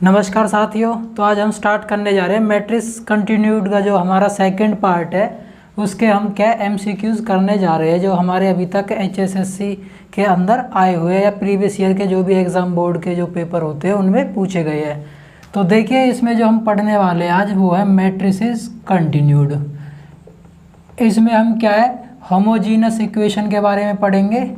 नमस्कार साथियों। तो आज हम स्टार्ट करने जा रहे हैं मैट्रिक्स कंटिन्यूड का जो हमारा सेकंड पार्ट है उसके हम क्या एमसीक्यूज़ करने जा रहे हैं जो हमारे अभी तक एचएसएससी के अंदर आए हुए हैं या प्रीवियस ईयर के जो भी एग्ज़ाम बोर्ड के जो पेपर होते हैं उनमें पूछे गए हैं। तो देखिए इसमें जो हम पढ़ने वाले हैं आज वो है मैट्रिसेस कंटिन्यूड। इसमें हम क्या है होमोजीनस इक्वेशन के बारे में पढ़ेंगे।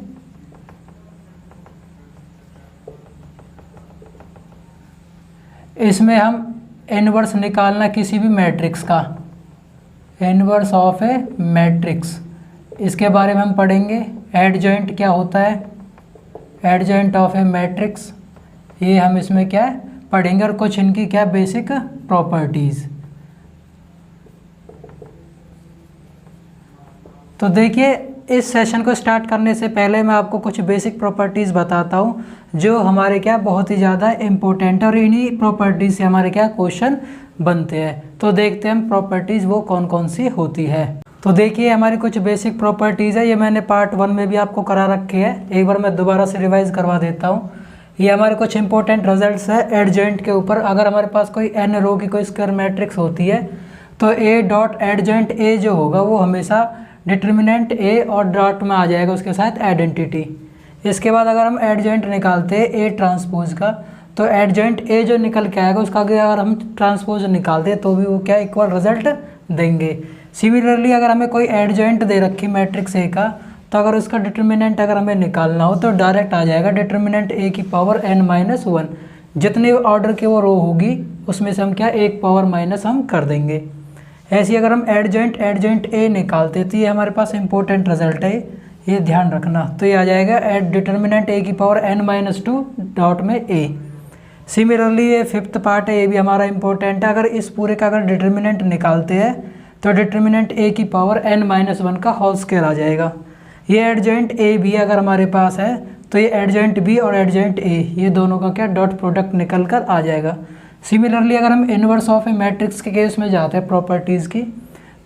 इसमें हम इनवर्स निकालना किसी भी मैट्रिक्स का, इनवर्स ऑफ ए मैट्रिक्स, इसके बारे में हम पढ़ेंगे। एडजॉइंट क्या होता है, एडजॉइंट ऑफ ए मैट्रिक्स, ये हम इसमें क्या है पढ़ेंगे और कुछ इनकी क्या बेसिक प्रॉपर्टीज़। तो देखिए इस सेशन को स्टार्ट करने से पहले मैं आपको कुछ बेसिक प्रॉपर्टीज़ बताता हूँ जो हमारे क्या बहुत ही ज़्यादा इम्पोर्टेंट और इन्हीं प्रॉपर्टीज़ से हमारे क्या क्वेश्चन बनते हैं। तो देखते हैं हम प्रॉपर्टीज़ वो कौन कौन सी होती है। तो देखिए हमारी कुछ बेसिक प्रॉपर्टीज़ है, ये मैंने पार्ट 1 में भी आपको करा रखे हैं, एक बार मैं दोबारा से रिवाइज करवा देता हूँ। ये हमारे कुछ इंपॉर्टेंट रिजल्ट्स है एडजॉइंट के ऊपर। अगर हमारे पास कोई n रो की कोई स्क्वायर मैट्रिक्स होती है तो a डॉट एडजॉइंट a जो होगा वो हमेशा डिटर्मिनेंट a और डॉट में आ जाएगा उसके साथ आइडेंटिटी। इसके बाद अगर हम एडजॉइंट निकालते हैं a ट्रांसपोज का तो एडजॉइंट a जो निकल के आएगा उसका अगर हम ट्रांसपोज निकालते हैं तो भी वो क्या इक्वल रिजल्ट देंगे। सिमिलरली अगर हमें कोई एडजॉइंट दे रखी मैट्रिक्स a का तो अगर उसका डिटर्मिनेंट अगर हमें निकालना हो तो डायरेक्ट आ जाएगा डिटर्मिनेंट a की पावर n-1। जितने ऑर्डर की वो रो होगी उसमें से हम क्या एक पावर माइनस हम कर देंगे। ऐसे अगर हम एडजॉइंट a निकालते तो ये हमारे पास इंपॉर्टेंट रिजल्ट है, ये ध्यान रखना। तो ये आ जाएगा एड डिटर्मिनेंट a की पावर n-2 डॉट में a। सिमिलरली ये फिफ्थ पार्ट है, ये भी हमारा इंपॉर्टेंट है। अगर इस पूरे का अगर डिटर्मिनेंट निकालते हैं तो डिटर्मिनेंट a की पावर n-1 का होल स्क्वायर आ जाएगा। ये एडजॉइंट a भी अगर हमारे पास है तो ये एडजॉइंट b और एडजॉइंट a ये दोनों का क्या डॉट प्रोडक्ट निकल कर आ जाएगा। सिमिलरली अगर हम इनवर्स ऑफ ए मैट्रिक्स के केस में जाते हैं प्रॉपर्टीज़ की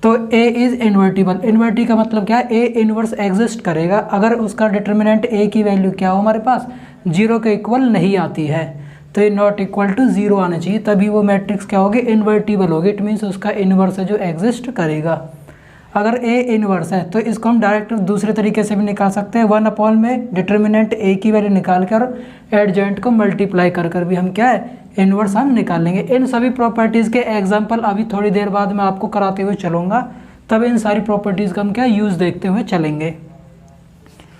तो a इज़ इन्वर्टिबल। इन्वर्टी का मतलब क्या है, a इनवर्स एग्जिस्ट करेगा अगर उसका डिटर्मिनेंट a की वैल्यू क्या हो हमारे पास 0 के इक्वल नहीं आती है। तो ये नॉट इक्वल टू 0 आना चाहिए तभी वो मैट्रिक्स क्या होगी इन्वर्टिबल होगी। इट मीन्स उसका इनवर्स है जो एग्जिस्ट करेगा। अगर a इनवर्स है तो इसको हम डायरेक्ट दूसरे तरीके से भी निकाल सकते हैं। 1 में डिटर्मिनेंट a की वैल्यू निकाल कर एडजॉइंट को मल्टीप्लाई कर भी हम क्या है इनवर्स हम निकाल लेंगे। इन सभी प्रॉपर्टीज़ के एग्जांपल अभी थोड़ी देर बाद मैं आपको कराते हुए चलूँगा, तब इन सारी प्रॉपर्टीज़ का हम क्या यूज़ देखते हुए चलेंगे।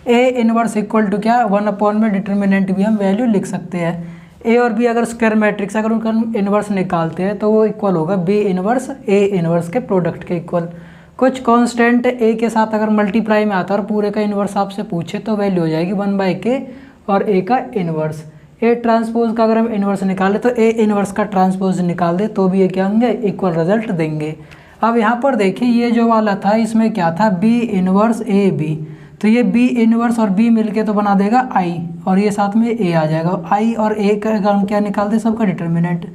a इनवर्स इक्वल टू क्या 1 में डिटर्मिनेंट भी हम वैल्यू लिख सकते हैं। a और b अगर स्क्वायर मैट्रिक्स अगर उनका हम इनवर्स निकालते हैं तो वो इक्वल होगा b इनवर्स a इनवर्स के प्रोडक्ट के इक्वल। कुछ कांस्टेंट a के साथ अगर मल्टीप्लाई में आता है और पूरे का इन्वर्स आपसे पूछे तो वैल्यू हो जाएगी 1/k और a का इन्वर्स। a ट्रांसपोज का अगर हम इन्वर्स निकालें तो a इन्वर्स का ट्रांसपोज निकाल दे तो भी ये क्या होंगे इक्वल रिजल्ट देंगे। अब यहाँ पर देखिए ये जो वाला था इसमें क्या था b इन्वर्स a b, तो ये b इन्वर्स और b मिलके तो बना देगा i और ये साथ में a आ जाएगा। i और a का अगर हम क्या निकाल दें सबका डिटर्मिनेंट,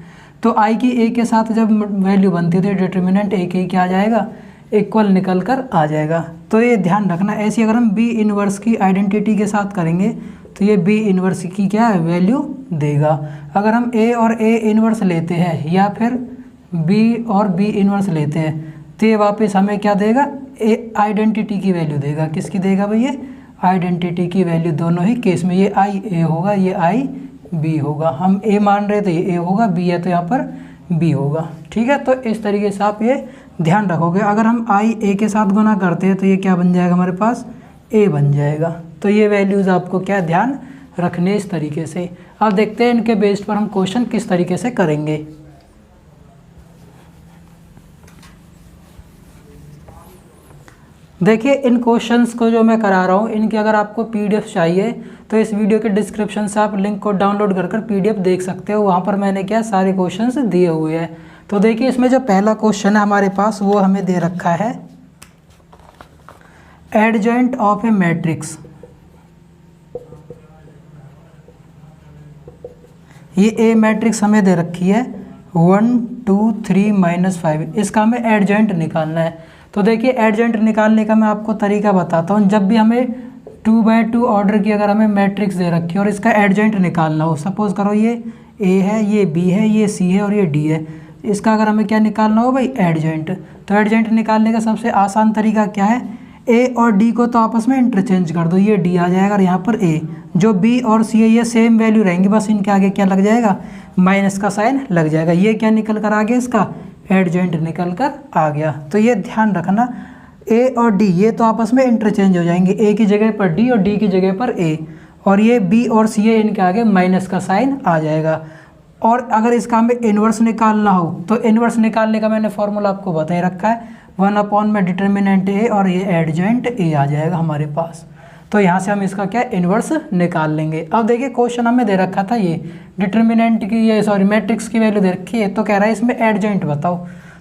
तो i की a के साथ जब वैल्यू बनती है तो डिटर्मिनेंट a की क्या आ जाएगा इक्वल निकल कर आ जाएगा। तो ये ध्यान रखना। ऐसी अगर हम b इन्वर्स की आइडेंटिटी के साथ करेंगे तो ये b इन्वर्स की क्या है वैल्यू देगा। अगर हम a और a इन्वर्स लेते हैं या फिर b और b इन्वर्स लेते हैं तो ये वापस हमें क्या देगा आइडेंटिटी की वैल्यू देगा। किसकी देगा भैया आइडेंटिटी की वैल्यू। दोनों ही केस में ये i a होगा ये i b होगा। हम a मान रहे तो ये a होगा, b है तो यहाँ पर b होगा। ठीक है, तो इस तरीके से आप ये ध्यान रखोगे। अगर हम i a के साथ गुना करते हैं तो ये क्या बन जाएगा हमारे पास a बन जाएगा। तो ये वैल्यूज़ आपको क्या ध्यान रखने इस तरीके से। अब देखते हैं इनके बेस्ड पर हम क्वेश्चन किस तरीके से करेंगे। देखिए इन क्वेश्चंस को जो मैं करा रहा हूँ इनकी अगर आपको पीडीएफ चाहिए तो इस वीडियो के डिस्क्रिप्शन से आप लिंक को डाउनलोड कर पीडीएफ देख सकते हो। वहाँ पर मैंने क्या सारे क्वेश्चंस दिए हुए हैं। तो देखिए इसमें जो पहला क्वेश्चन है हमारे पास वो हमें दे रखा है एडजॉइंट ऑफ ए मैट्रिक्स। ये ए मैट्रिक्स हमें दे रखी है 1 2 3 -5, इसका हमें एडजॉइंट निकालना है। तो देखिए एडजॉइंट निकालने का मैं आपको तरीका बताता हूँ। जब भी हमें 2/2 ऑर्डर की अगर हमें मैट्रिक्स दे रखी है और इसका एडजॉइंट निकालना हो, सपोज करो ये ए है, ये बी है, ये सी है और ये डी है। इसका अगर हमें क्या निकालना हो भाई, एडजेंट। तो एडजेंट निकालने का सबसे आसान तरीका क्या है, ए और डी को तो आपस में इंटरचेंज कर दो, ये डी आ जाएगा और यहाँ पर ए। जो बी और सी है ये सेम वैल्यू रहेंगी, बस इनके आगे क्या लग जाएगा, माइनस का साइन लग जाएगा। ये क्या निकल कर आ गया, इसका एडजेंट निकल कर आ गया। तो ये ध्यान रखना, ए और डी ये तो आपस में इंटरचेंज हो जाएंगे, ए की जगह पर डी और डी की जगह पर ए, और ये बी और सी है, इनके आगे माइनस का साइन आ जाएगा। और अगर इसका हमें इन्वर्स निकालना हो तो इन्वर्स निकालने का मैंने फॉर्मूला आपको बता ही रखा है, 1 में डिटर्मिनेंट ए और ये एडजेंट ए आ जाएगा हमारे पास। तो यहाँ से हम इसका क्या इन्वर्स निकाल लेंगे। अब देखिए क्वेश्चन हमें दे रखा था ये डिटर्मिनेंट की, ये सॉरी मैट्रिक्स की वैल्यू दे रखी है, तो कह रहा है इसमें एडजेंट बताओ।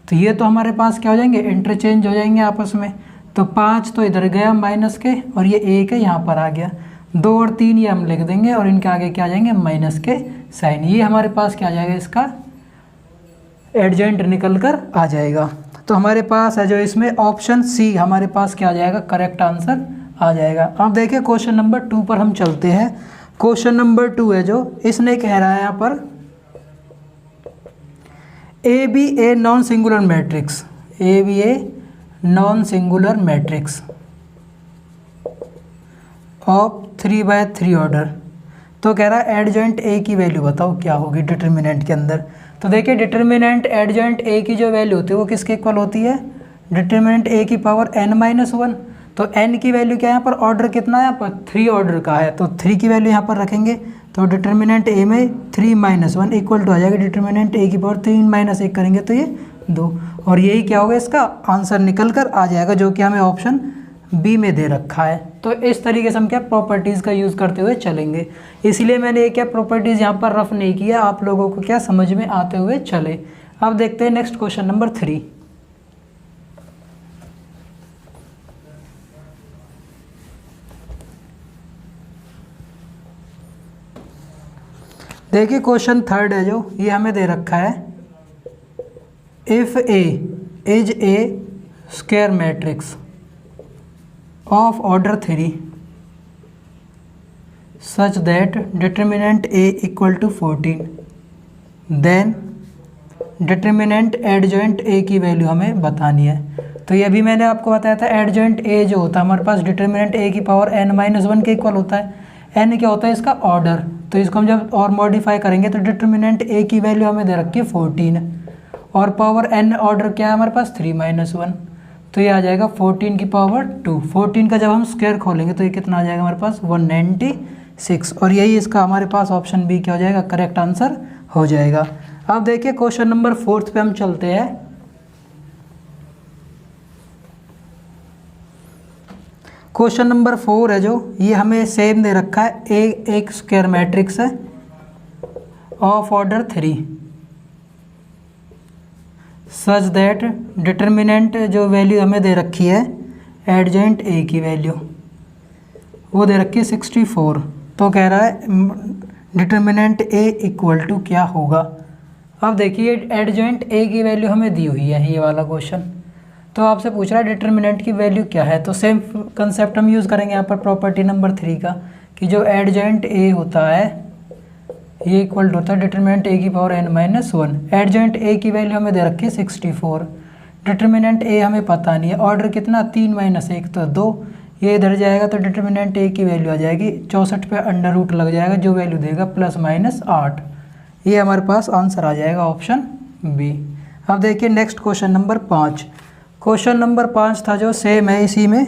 तो ये तो हमारे पास क्या हो जाएंगे, इंटरचेंज हो जाएंगे आपस में। तो 5 तो इधर गया माइनस के, और ये 1 है यहाँ पर आ गया, 2 और 3 ये हम लिख देंगे, और इनके आगे क्या आ जाएंगे, माइनस के साइन। ये हमारे पास क्या आ जाएगा, इसका एडजेंट निकल कर आ जाएगा। तो हमारे पास है जो इसमें ऑप्शन सी हमारे पास क्या आ जाएगा, करेक्ट आंसर आ जाएगा। अब देखिए क्वेश्चन नंबर 2 पर हम चलते हैं। क्वेश्चन नंबर 2 है जो इसने कह रहा है यहाँ पर A B A non singular matrix, A B A non singular matrix of 3/3 order. तो कह रहा है एडजेंट ए की वैल्यू बताओ क्या होगी डिटर्मिनेंट के अंदर। तो देखिए डिटर्मिनेंट एडजेंट ए की जो वैल्यू होती है वो किसके इक्वल होती है, डिटर्मिनेंट ए की पावर n-1। तो n की वैल्यू क्या है यहाँ पर, ऑर्डर कितना है यहाँ पर, 3 ऑर्डर का है, तो 3 की वैल्यू यहाँ पर रखेंगे। तो डिटर्मिनेंट ए में 3-1 इक्वल टू आ जाएगा डिटर्मिनेंट ए की पावर 3-1 करेंगे तो ये 2, और यही क्या होगा, इसका आंसर निकल कर आ जाएगा, जो कि हमें ऑप्शन बी में दे रखा है। तो इस तरीके से हम क्या प्रॉपर्टीज़ का यूज़ करते हुए चलेंगे। इसलिए मैंने ये क्या प्रॉपर्टीज़ यहाँ पर रफ नहीं किया, आप लोगों को क्या समझ में आते हुए चले। अब देखते हैं नेक्स्ट क्वेश्चन नंबर 3। देखिए क्वेश्चन 3 है जो ये हमें दे रखा है, if A is a square matrix of order 3 such that determinant A equal to 14, then determinant adjoint A की वैल्यू हमें बतानी है। तो ये अभी मैंने आपको बताया था, एडजेंट A जो होता है हमारे पास डिटर्मिनेंट A की पावर n-1 के इक्वल होता है। n क्या होता है, इसका ऑर्डर। तो इसको हम जब और मॉडिफाई करेंगे तो डिटर्मिनेंट A की वैल्यू हमें दे रखी है 14, और पावर n ऑर्डर क्या है हमारे पास 3-1, तो ये आ जाएगा 14 की पावर 2। 14 का जब हम स्क्वायर खोलेंगे तो ये कितना आ जाएगा हमारे पास 196, और यही इसका हमारे पास ऑप्शन बी क्या हो जाएगा, करेक्ट आंसर हो जाएगा। अब देखिए क्वेश्चन नंबर 4 पे हम चलते हैं। क्वेश्चन नंबर 4 है जो ये हमें सेम दे रखा है, एक स्क्वायर मैट्रिक्स है of order 3 such that determinant जो वैल्यू हमें दे रखी है एडजेंट ए की वैल्यू वो दे रखी है 64। तो कह रहा है डिटर्मिनेंट ए इक्वल टू क्या होगा। अब देखिए एडजेंट ए की वैल्यू हमें दी हुई है, ये वाला क्वेश्चन। तो आपसे पूछ रहा है डिटर्मिनेंट की वैल्यू क्या है। तो सेम कंसेप्ट हम यूज़ करेंगे यहाँ पर प्रॉपर्टी नंबर 3 का, कि जो एडजेंट ए होता है ये इक्वल टू होता है डिटर्मिनेंट ए की पावर n-1। एडजेंट ए की वैल्यू हमें दे रखी है 64, डिटर्मिनेंट ए हमें पता नहीं है, ऑर्डर कितना 3-1 तो 2, ये इधर जाएगा तो डिटर्मिनेंट ए की वैल्यू आ जाएगी 64 पे अंडर रूट लग जाएगा, जो वैल्यू देगा +-8। ये हमारे पास आंसर आ जाएगा ऑप्शन बी। अब देखिए next question number 5। Question number 5 था जो सेम है, इसी में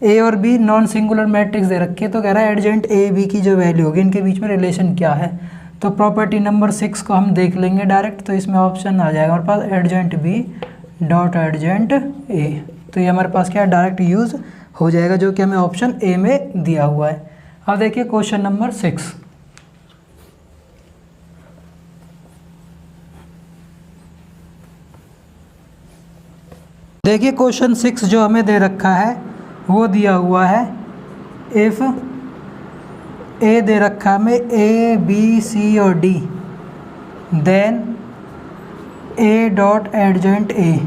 ए और बी नॉन सिंगुलर मैट्रिक्स दे रखी है। तो कह रहा है एडजेंट ए बी की जो वैल्यू होगी इनके बीच में रिलेशन क्या है। तो प्रॉपर्टी नंबर 6 को हम देख लेंगे डायरेक्ट। तो इसमें ऑप्शन आ जाएगा हमारे पास एडजेंट बी डॉट एडजेंट ए। तो ये हमारे पास क्या डायरेक्ट यूज़ हो जाएगा, जो कि हमें ऑप्शन ए में दिया हुआ है। अब देखिए क्वेश्चन नंबर 6। देखिए क्वेश्चन 6 जो हमें दे रखा है वो दिया हुआ है, इफ़ ए दे रखा हमें ए बी सी और डी देन ए डॉट एडजेंट ए,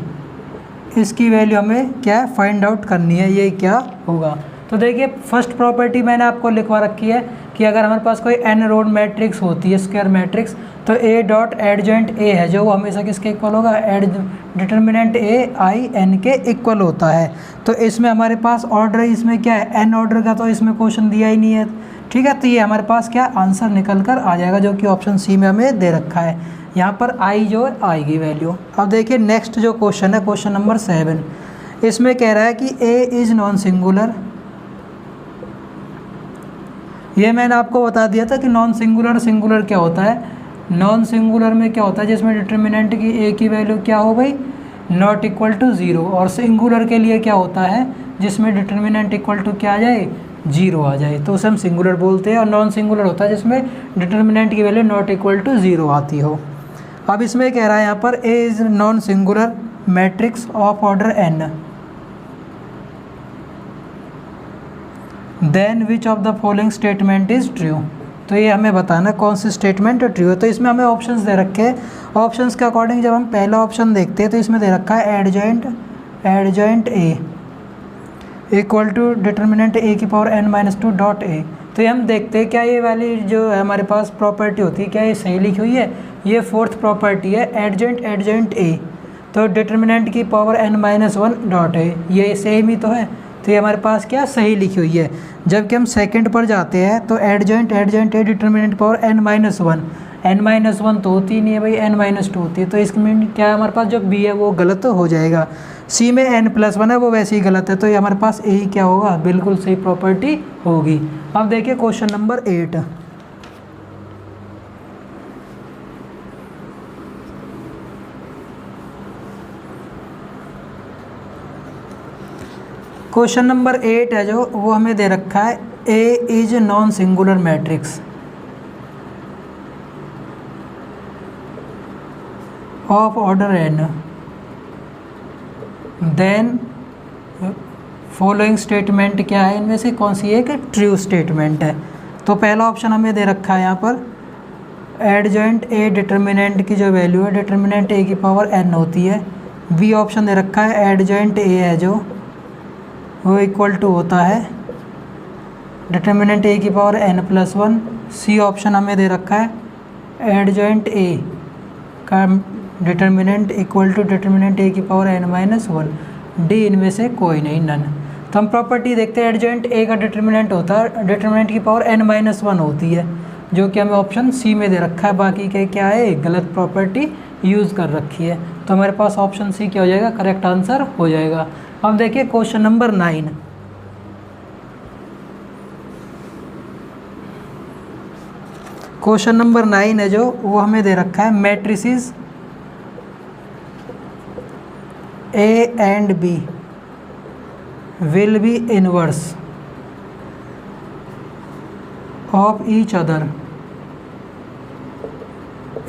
इसकी वैल्यू हमें क्या फाइंड आउट करनी है, ये क्या होगा। तो देखिए फर्स्ट प्रॉपर्टी मैंने आपको लिखवा रखी है कि कि अगर हमारे पास कोई n रोड मैट्रिक्स होती है, स्क्वायर मैट्रिक्स, तो a डॉट एडजेंट a है जो वो हमेशा किसके इक्वल होगा, डिटर्मिनेंट a i n के इक्वल होता है। तो इसमें हमारे पास ऑर्डर इसमें क्या है, n ऑर्डर का, तो इसमें क्वेश्चन दिया ही नहीं है, ठीक है। तो ये हमारे पास क्या आंसर निकल कर आ जाएगा, जो कि ऑप्शन सी में हमें दे रखा है। यहाँ पर i जो आएगी वैल्यू। अब देखिए नेक्स्ट जो क्वेश्चन है, क्वेश्चन नंबर 7, इसमें कह रहा है कि a इज़ नॉन सिंगुलर। ये मैंने आपको बता दिया था कि नॉन सिंगुलर सिंगुलर क्या होता है। नॉन सिंगुलर में क्या होता है, जिसमें डिटर्मिनेंट की a की वैल्यू क्या हो भाई, नॉट इक्वल टू 0, और सिंगुलर के लिए क्या होता है, जिसमें डिटर्मिनेंट इक्वल टू क्या आ जाए, 0 आ जाए, तो उसे हम सिंगुलर बोलते हैं। और नॉन सिंगुलर होता है जिसमें डिटर्मिनेंट की वैल्यू नॉट इक्वल टू 0 आती हो। अब इसमें कह रहा है यहाँ पर a is non singular matrix of order n, then which of the following statement is true. तो ये हमें बताना कौन सी स्टेटमेंट ट्रू है। तो इसमें हमें ऑप्शंस दे रखे हैं। ऑप्शंस के अकॉर्डिंग जब हम पहला ऑप्शन देखते हैं तो इसमें दे रखा है adjoint a equal to determinant a की पावर n-2 डॉट a। तो ये हम देखते हैं क्या ये वाली जो है हमारे पास प्रॉपर्टी होती है, क्या ये सही लिखी हुई है। ये फोर्थ प्रॉपर्टी है एडजेंट a, तो डिटर्मिनेंट की पावर n-1 डॉट a, ये सेम ही तो है। तो ये हमारे पास क्या सही लिखी हुई है। जबकि हम सेकंड पर जाते हैं तो एडजेंट ए डिटर्मिनेंट पावर n-1 तो होती नहीं है भाई, n-2 होती है। तो इसमें क्या है हमारे पास जो बी है वो गलत हो जाएगा। सी में n+1 है वो वैसे ही गलत है, तो ये हमारे पास ए ही क्या होगा, बिल्कुल सही प्रॉपर्टी होगी। अब देखिए क्वेश्चन नंबर 8, क्वेश्चन नंबर 8 है जो वो हमें दे रखा है A is non singular matrix of order n, then following statement क्या है, इनमें से कौन सी एक ट्रू स्टेटमेंट है। तो पहला ऑप्शन हमें दे रखा है यहाँ पर एडजेंट A डिटर्मिनेंट की जो वैल्यू है डिटर्मिनेंट A की पावर n होती है। बी ऑप्शन दे रखा है एडजेंट A है जो वो इक्वल टू होता है डिटर्मिनेंट a की पावर n+1। सी ऑप्शन हमें दे रखा है एडजेंट a का determinant equal to determinant a की पावर n-1। डी इनमें से कोई नहीं, नन। तो हम प्रॉपर्टी देखते हैं, एडजेंट a का डिटर्मिनेंट होता है डिटर्मिनेंट की पावर n-1 होती है, जो कि हमें ऑप्शन सी में दे रखा है। बाकी के क्या है, गलत प्रॉपर्टी यूज़ कर रखी है। तो हमारे पास ऑप्शन सी क्या हो जाएगा, करेक्ट आंसर हो जाएगा। अब देखिए क्वेश्चन नंबर 9, क्वेश्चन नंबर 9 है जो वो हमें दे रखा है matrices A and B will be inverse of each other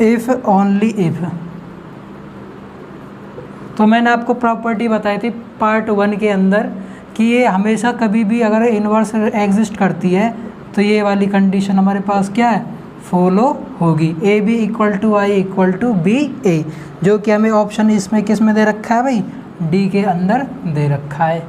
if only if. तो मैंने आपको प्रॉपर्टी बताई थी पार्ट 1 के अंदर कि ये हमेशा कभी भी अगर इन्वर्स एग्जिस्ट करती है तो ये वाली कंडीशन हमारे पास क्या है, फॉलो होगी। A B equal to I equal to B a, जो कि हमें ऑप्शन इसमें किस में दे रखा है भाई, डी के अंदर दे रखा है।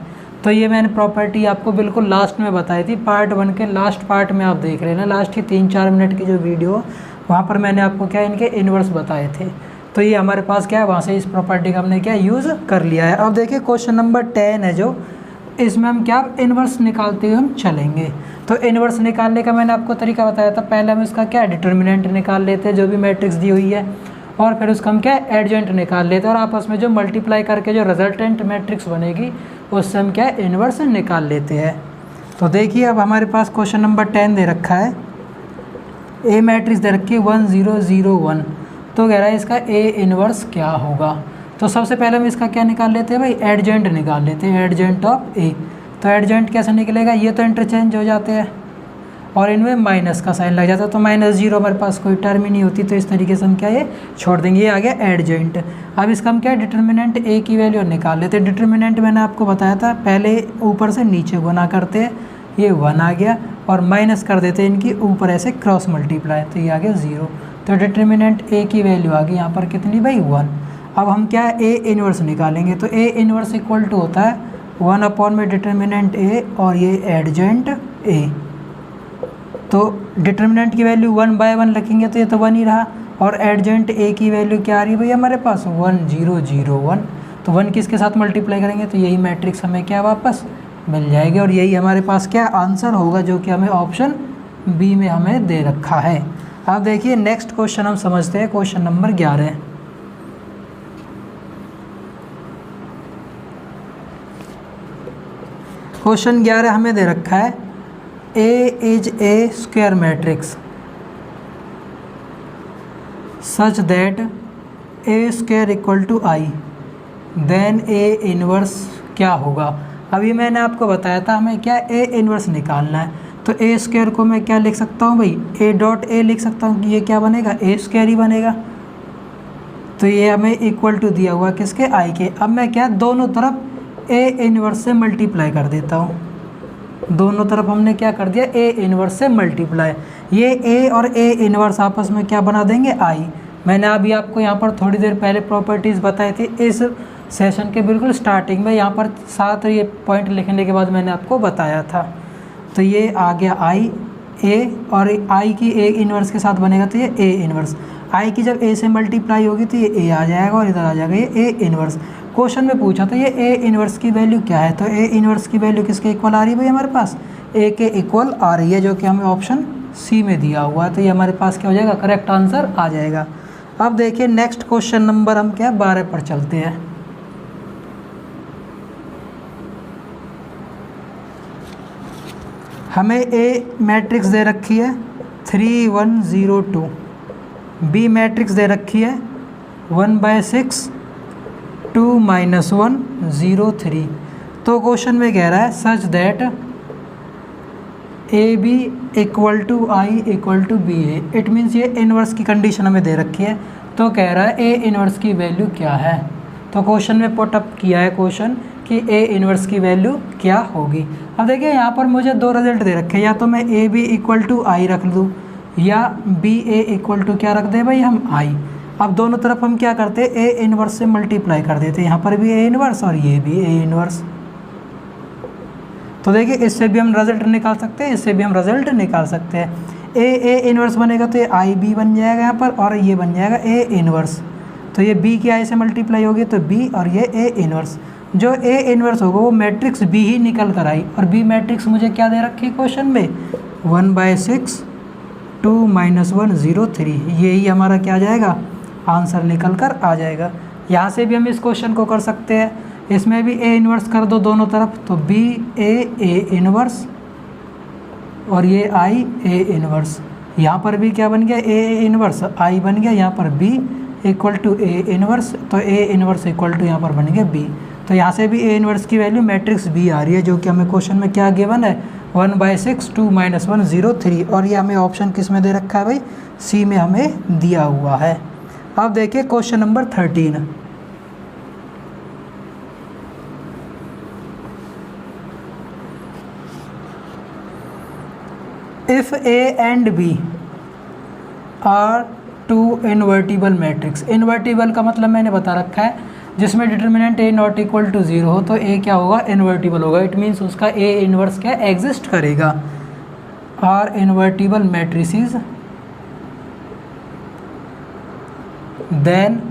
तो ये मैंने प्रॉपर्टी आपको बिल्कुल लास्ट में बताई थी, पार्ट 1 के लास्ट पार्ट में आप देख रहे हैं ना, लास्ट की 3-4 मिनट की जो वीडियो, वहाँ पर मैंने आपको क्या इनके इन्वर्स बताए थे। तो ये हमारे पास क्या है, वहाँ से इस प्रॉपर्टी का हमने क्या यूज़ कर लिया है। अब देखिए क्वेश्चन नंबर 10 है जो इसमें हम क्या इन्वर्स निकालते हुए हम चलेंगे। तो इन्वर्स निकालने का मैंने आपको तरीका बताया था। पहले हम इसका क्या डिटर्मिनेंट निकाल लेते हैं जो भी मैट्रिक्स दी हुई है, और फिर उसका हम क्या एडजेंट निकाल लेते हैं, और आपस में जो मल्टीप्लाई करके जो रिजल्टेंट मैट्रिक्स बनेगी उससे हम क्या इन्वर्स निकाल लेते हैं। तो देखिए अब हमारे पास क्वेश्चन नंबर 10 दे रखा है, ए मैट्रिक्स दे रखी है 1 0 0 1। तो कह रहा है इसका ए इन्वर्स क्या होगा। तो सबसे पहले हम इसका क्या निकाल लेते हैं भाई, एडजेंट निकाल लेते हैं, एडजेंट ऑफ ए। तो एडजेंट कैसे निकलेगा, ये तो इंटरचेंज हो जाते हैं और इनमें माइनस का साइन लग जाता है, तो -0 हमारे पास कोई टर्म ही नहीं होती, तो इस तरीके से हम क्या ये छोड़ देंगे। ये आ गया एडजेंट। अब इसका हम क्या डिटर्मिनेंट ए की वैल्यू निकाल लेते हैं। डिटर्मिनेंट मैंने आपको बताया था पहले ऊपर से नीचे गुना करते हैं, ये 1 आ गया, और माइनस कर देते हैं इनकी ऊपर ऐसे क्रॉस मल्टीप्लाई, तो ये आ गया 0। तो डिटर्मिनेंट ए की वैल्यू आ गई यहाँ पर कितनी भाई 1। अब हम क्या ए इन्वर्स निकालेंगे, तो ए इन्वर्स इक्वल टू होता है 1 अपॉन में डिटर्मिनेंट ए और ये एडजेंट ए। तो डिटर्मिनेंट की वैल्यू 1/1 रखेंगे तो ये तो 1 ही रहा, और एडजेंट ए की वैल्यू क्या आ रही है भैया हमारे पास 1 0 0 1। तो 1 किसके साथ मल्टीप्लाई करेंगे तो यही मैट्रिक्स हमें क्या वापस मिल जाएगी, और यही हमारे पास क्या आंसर होगा जो कि हमें ऑप्शन बी में हमें दे रखा है। अब देखिए नेक्स्ट क्वेश्चन हम समझते हैं, क्वेश्चन नंबर 11। क्वेश्चन 11 हमें दे रखा है a is a square matrix such that a square equal to I, then a inverse क्या होगा। अभी मैंने आपको बताया था हमें क्या ए इनवर्स निकालना है, तो ए स्क्वायर को मैं क्या लिख सकता हूँ भाई, ए डॉट ए लिख सकता हूँ कि ये क्या बनेगा ए स्क्वायर ही बनेगा। तो ये हमें इक्वल टू दिया हुआ किसके आई के। अब मैं क्या दोनों तरफ ए इनवर्स से मल्टीप्लाई कर देता हूँ, दोनों तरफ हमने क्या कर दिया ए इनवर्स से मल्टीप्लाई। ये ए और ए इनवर्स आपस में क्या बना देंगे आई। मैंने अभी आपको यहाँ पर थोड़ी देर पहले प्रॉपर्टीज़ बताई थी इस सेशन के बिल्कुल स्टार्टिंग में, यहाँ पर 7 ये पॉइंट लिखने के बाद मैंने आपको बताया था। तो ये आ गया आई ए, और आई की ए इनवर्स के साथ बनेगा तो ये ए इनवर्स। आई की जब ए से मल्टीप्लाई होगी तो ये ए आ जाएगा और इधर आ जाएगा ये ए इनवर्स। क्वेश्चन में पूछा था ये ए इनवर्स की वैल्यू क्या है, तो ए इनवर्स की वैल्यू किसके इक्वल आ रही है भाई हमारे पास ए के इक्वल आ रही है, जो कि हमें ऑप्शन सी में दिया हुआ है। तो ये हमारे पास क्या हो जाएगा करेक्ट आंसर आ जाएगा। अब देखिए नेक्स्ट क्वेश्चन नंबर हम क्या 12 पर चलते हैं। हमें ए मैट्रिक्स दे रखी है 3 1 0 2, बी मैट्रिक्स दे रखी है 1/6 2 -1 0 3। तो क्वेश्चन में कह रहा है such that A B equal to I equal to B A. It means ये इनवर्स की कंडीशन हमें दे रखी है, तो कह रहा है ए इनवर्स की वैल्यू क्या है। तो क्वेश्चन में पुट अप किया है क्वेश्चन कि ए इनवर्स की वैल्यू क्या होगी। अब देखिए यहाँ पर मुझे 2 रिजल्ट दे रखे हैं, या तो मैं ए बी इक्वल टू आई रख दूँ या बी ए इक्वल टू क्या रख दे भाई हम आई। अब दोनों तरफ हम क्या करते हैं ए इनवर्स से मल्टीप्लाई कर देते हैं, यहाँ पर भी ए इनवर्स और ये भी ए इनवर्स। तो देखिए इससे भी हम रिजल्ट निकाल सकते हैं, इससे भी हम रिजल्ट निकाल सकते हैं। ए इनवर्स बनेगा तो ये आई बी बन जाएगा यहाँ पर, और ये बन जाएगा ए इनवर्स। तो ये बी की आई से मल्टीप्लाई होगी तो बी, और ये ए इनवर्स। जो ए इनवर्स होगा वो मैट्रिक्स बी ही निकल कर आई, और बी मैट्रिक्स मुझे क्या दे रखी है क्वेश्चन में 1/6 2 -1 0 3। यही हमारा क्या आ जाएगा आंसर निकल कर आ जाएगा। यहाँ से भी हम इस क्वेश्चन को कर सकते हैं, इसमें भी ए इनवर्स कर दो दोनों तरफ, तो बी ए इनवर्स और ये आई ए इनवर्स। यहाँ पर भी क्या बन गया ए इनवर्स आई बन गया, यहाँ पर B equal to A inverse, तो ए इनवर्स इक्वल टू यहाँ पर बन गया बी। तो यहाँ से भी ए इनवर्स की वैल्यू मैट्रिक्स बी आ रही है, जो कि हमें क्वेश्चन में क्या गिवन है 1/6 2 -1 0 3, और ये हमें ऑप्शन किस में दे रखा है भाई सी में हमें दिया हुआ है। अब देखिए question number 13। If A and B are 2 invertible matrix. Invertible का मतलब मैंने बता रखा है जिसमें determinant A not equal to 0 हो, तो ए क्या होगा इन्वर्टिबल होगा। इट मीन्स उसका ए इनवर्स क्या एग्जिस्ट करेगा। Are invertible matrices then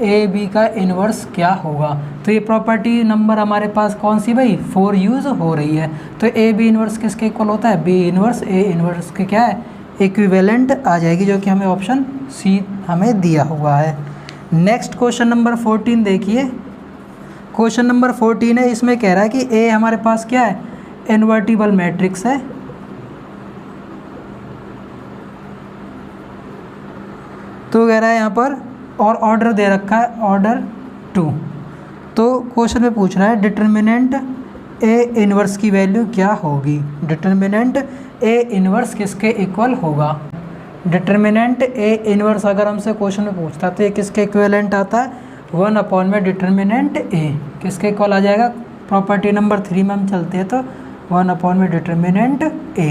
A B का इन्वर्स क्या होगा। तो ये प्रॉपर्टी नंबर हमारे पास कौन सी भाई 4 यूज़ हो रही है। तो ए बी इन्वर्स किसके इक्वल होता है बी इन्वर्स ए इन्वर्स के क्या है इक्विवेलेंट आ जाएगी, जो कि हमें ऑप्शन सी हमें दिया हुआ है। नेक्स्ट क्वेश्चन नंबर 14 देखिए। क्वेश्चन नंबर 14 है, इसमें कह रहा है कि ए हमारे पास क्या है इन्वर्टिबल मैट्रिक्स है, तो कह रहा है यहाँ पर और ऑर्डर दे रखा है ऑर्डर 2। तो क्वेश्चन में पूछ रहा है डिटर्मिनेंट ए इनवर्स की वैल्यू क्या होगी। डिटर्मिनेंट ए इनवर्स किसके इक्वल होगा। डिटर्मिनेंट ए इनवर्स अगर हमसे क्वेश्चन में पूछता तो ये किसके इक्विवेलेंट आता है 1 में डिटर्मिनेंट ए किसके इक्वल आ जाएगा। प्रॉपर्टी नंबर 3 में हम चलते हैं तो 1 में डिटर्मिनेंट ए।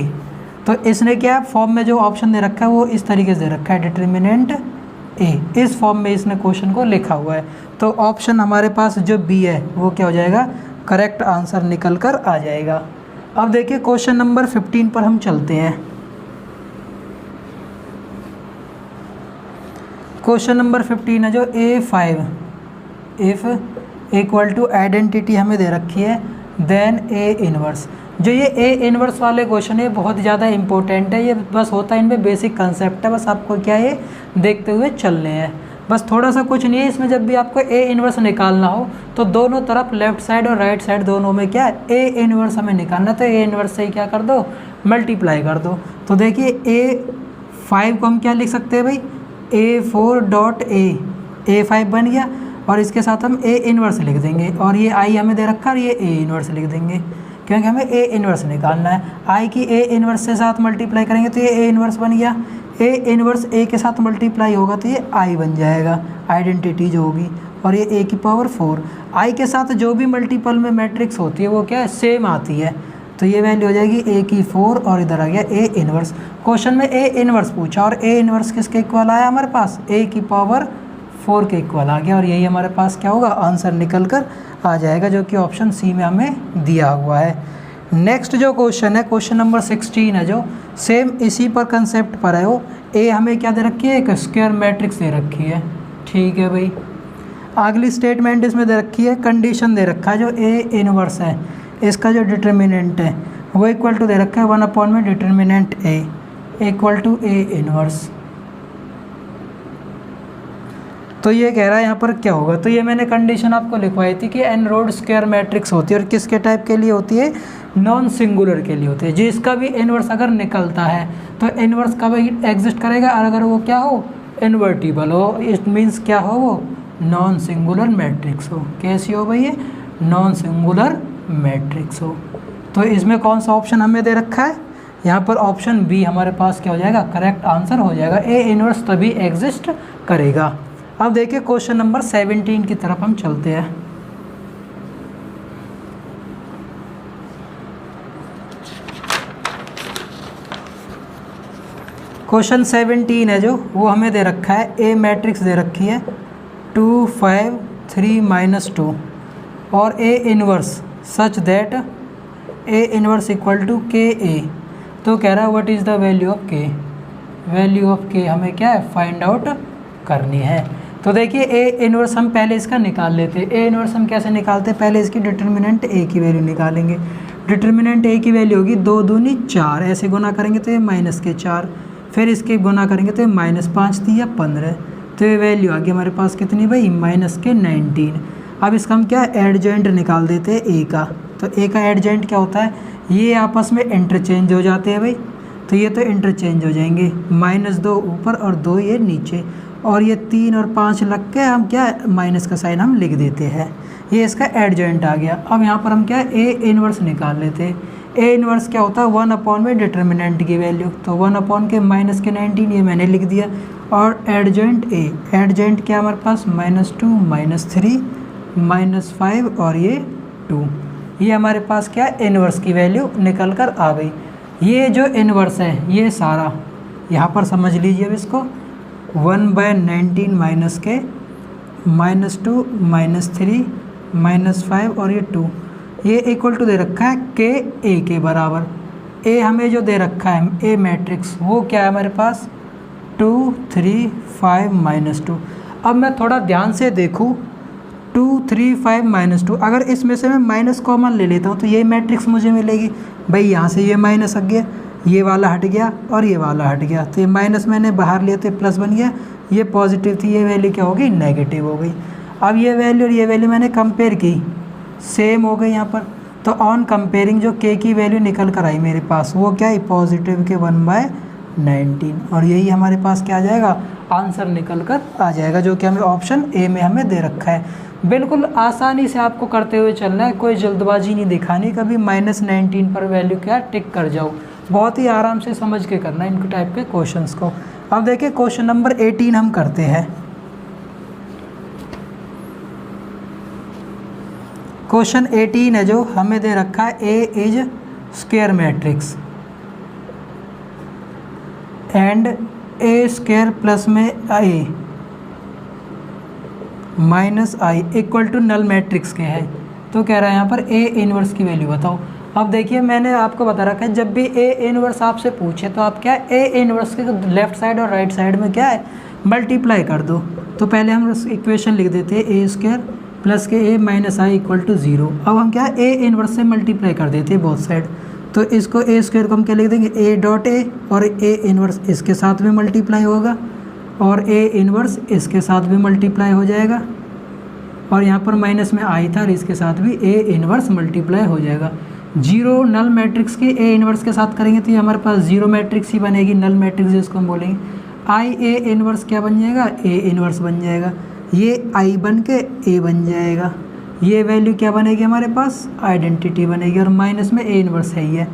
तो इसने क्या फॉर्म में जो ऑप्शन दे रखा है वो इस तरीके से दे रखा है डिटर्मिनेंट ए, इस फॉर्म में इसने क्वेश्चन को लिखा हुआ है। तो ऑप्शन हमारे पास जो बी है वो क्या हो जाएगा करेक्ट आंसर निकल कर आ जाएगा। अब देखिए क्वेश्चन नंबर 15 पर हम चलते हैं। क्वेश्चन नंबर 15 है जो A5 if equal to identity हमें दे रखी है देन A इनवर्स। जो ये A इनवर्स वाले क्वेश्चन है बहुत ज़्यादा इंपॉर्टेंट है, ये बस होता है इनमें बेसिक कंसेप्ट है, बस आपको क्या ये देखते हुए चलने हैं, बस थोड़ा सा कुछ नहीं है इसमें। जब भी आपको A इनवर्स निकालना हो तो दोनों तरफ लेफ्ट साइड और राइट साइड दोनों में क्या है A इनवर्स हमें निकालना, तो A इनवर्स से ही क्या कर दो मल्टीप्लाई कर दो। तो देखिए A5 को हम क्या लिख सकते हैं भाई A4 डॉट A5 बन गया, और इसके साथ हम A इनवर्स लिख देंगे, और ये I हमें दे रखा है और ये A इनवर्स लिख देंगे क्योंकि हमें A इनवर्स निकालना है। I की A इनवर्स से साथ मल्टीप्लाई करेंगे तो ये A इनवर्स बन गया, A इनवर्स A के साथ मल्टीप्लाई होगा तो ये I बन जाएगा आइडेंटिटी जो होगी, और ये A की पावर 4। I के साथ जो भी मल्टीपल में मैट्रिक्स होती है वो क्या है सेम आती है, तो ये वैल्यू हो जाएगी A की 4 और इधर आ गया A इनवर्स। क्वेश्चन में A इनवर्स पूछा और A इनवर्स किसके इक्वल आया हमारे पास A की पावर 4 के इक्वल आ गया, और यही हमारे पास क्या होगा आंसर निकल कर आ जाएगा, जो कि ऑप्शन सी में हमें दिया हुआ है। नेक्स्ट जो क्वेश्चन है क्वेश्चन नंबर 16 है जो सेम इसी पर कंसेप्ट पर है। वो A हमें क्या दे रखी है एक स्क्वायर मैट्रिक्स दे रखी है, ठीक है भाई। अगली स्टेटमेंट इसमें दे रखी है कंडीशन दे रखा है जो A इनवर्स है इसका जो डिटर्मिनेंट है वो इक्वल टू दे रखा है 1 में determinant A equal to A inverse. तो ये कह रहा है यहाँ पर क्या होगा, तो ये मैंने कंडीशन आपको लिखवाई थी कि एन रोड स्क्वायर मैट्रिक्स होती है, और किसके टाइप के लिए होती है नॉन सिंगुलर के लिए होती है। जिसका भी इनवर्स अगर निकलता है तो इनवर्स कब एग्जिस्ट करेगा, और अगर वो क्या हो इन्वर्टिबल हो, इट मीन्स क्या हो वो नॉन सिंगुलर मैट्रिक्स हो। कैसी हो भाई ये नॉन सिंगुलर मैट्रिक्स हो। तो इसमें कौन सा ऑप्शन हमें दे रखा है यहाँ पर ऑप्शन बी हमारे पास क्या हो जाएगा करेक्ट आंसर हो जाएगा, A इनवर्स तभी एग्जिस्ट करेगा। अब देखिए क्वेश्चन नंबर 17 की तरफ हम चलते हैं। क्वेश्चन 17 है जो वो हमें दे रखा है A मैट्रिक्स दे रखी है 2 5 3 -2 और A inverse such that A inverse equal to KA। तो कह रहा है what is the value of K, value of K हमें क्या है फाइंड आउट करनी है। तो देखिए A इनवर्स हम पहले इसका निकाल लेते हैं। A इनवर्स हम कैसे निकालते हैं, पहले इसकी डिटर्मिनेंट A की वैल्यू निकालेंगे। डिटर्मिनेंट A की वैल्यू होगी 2 दूनी 4, ऐसे गुना करेंगे तो ये -4, फिर इसके गुना करेंगे तो ये -5 × 15, तो ये वैल्यू आ गई हमारे पास कितनी भाई -19। अब इसका हम क्या एडजॉइंट निकाल देते हैं A का। तो A का एडजॉइंट क्या होता है, ये आपस में इंटरचेंज हो जाते हैं भाई, तो ये तो इंटरचेंज हो जाएंगे, -2 ऊपर और 2 ये नीचे, और ये 3 और 5 लग के हम क्या माइनस का साइन हम लिख देते हैं। ये इसका एडजॉइंट आ गया। अब यहाँ पर हम क्या A इनवर्स निकाल लेते हैं। A इनवर्स क्या होता है 1 में डिटर्मिनेंट की वैल्यू, तो 1 के -19 ये मैंने लिख दिया, और एडजॉइंट A एडजॉइंट क्या हमारे पास -2 -3 -5 और ये 2, ये हमारे पास क्या इनवर्स की वैल्यू निकल कर आ गई। ये जो इनवर्स है ये सारा यहाँ पर समझ लीजिए अब इसको 1/19 माइनस के -2 -3 -5 और ये 2, ये इक्वल टू दे रखा है के A के बराबर। A हमें जो दे रखा है A मैट्रिक्स वो क्या है हमारे पास 2 3 5 -2। अब मैं थोड़ा ध्यान से देखूँ 2 3 5 -2, अगर इसमें से मैं माइनस कॉमन ले लेता हूँ तो ये मैट्रिक्स मुझे मिलेगी भाई। यहाँ से ये माइनस हट गया, ये वाला हट गया और ये वाला हट गया, तो ये माइनस मैंने बाहर लिया तो ये प्लस बन गया, ये पॉजिटिव थी ये वैल्यू क्या हो गई नेगेटिव हो गई। अब ये वैल्यू और ये वैल्यू मैंने कंपेयर की सेम हो गई यहाँ पर, तो ऑन कंपेयरिंग जो K की वैल्यू निकल कर आई मेरे पास वो क्या है पॉजिटिव के 1/19, और यही हमारे पास क्या आ जाएगा आंसर निकल कर आ जाएगा, जो कि हमें ऑप्शन A में हमें दे रखा है। बिल्कुल आसानी से आपको करते हुए चलना है, कोई जल्दबाजी नहीं दिखानी, कभी -19 पर वैल्यू क्या टिक कर जाओ, बहुत ही आराम से समझ के करना है इनके टाइप के क्वेश्चंस को। अब देखिए क्वेश्चन नंबर 18 हम करते हैं। क्वेश्चन 18 है जो हमें दे रखा है A is square matrix and A square plus में I minus I equal to null matrix के है। तो कह रहा है यहाँ पर A इनवर्स की वैल्यू बताओ। अब देखिए मैंने आपको बता रखा है जब भी ए इनवर्स आपसे पूछे तो आप क्या ए इनवर्स के लेफ्ट साइड और राइट साइड में क्या है मल्टीप्लाई कर दो। तो पहले हम इक्वेशन लिख देते हैं ए स्क्वायर प्लस के ए माइनस आई इक्वल टू 0। अब हम क्या ए इनवर्स से मल्टीप्लाई कर देते हैं बोथ साइड। तो इसको ए स्क्वायर को हम क्या लिख देंगे ए डॉट ए, और ए इनवर्स इसके साथ में मल्टीप्लाई होगा और ए इनवर्स इसके साथ भी मल्टीप्लाई हो जाएगा, और यहाँ पर माइनस में आई था और इसके साथ भी ए इनवर्स मल्टीप्लाई हो जाएगा। जीरो नल मैट्रिक्स की ए इनवर्स के साथ करेंगे तो ये हमारे पास जीरो मैट्रिक्स ही बनेगी, नल मैट्रिक्स जिसको हम बोलेंगे। आई ए इनवर्स क्या बन जाएगा ए इनवर्स बन जाएगा, ये आई बन के ए बन जाएगा, ये वैल्यू क्या बनेगी हमारे पास आइडेंटिटी बनेगी, और माइनस में ए इनवर्स है ही है।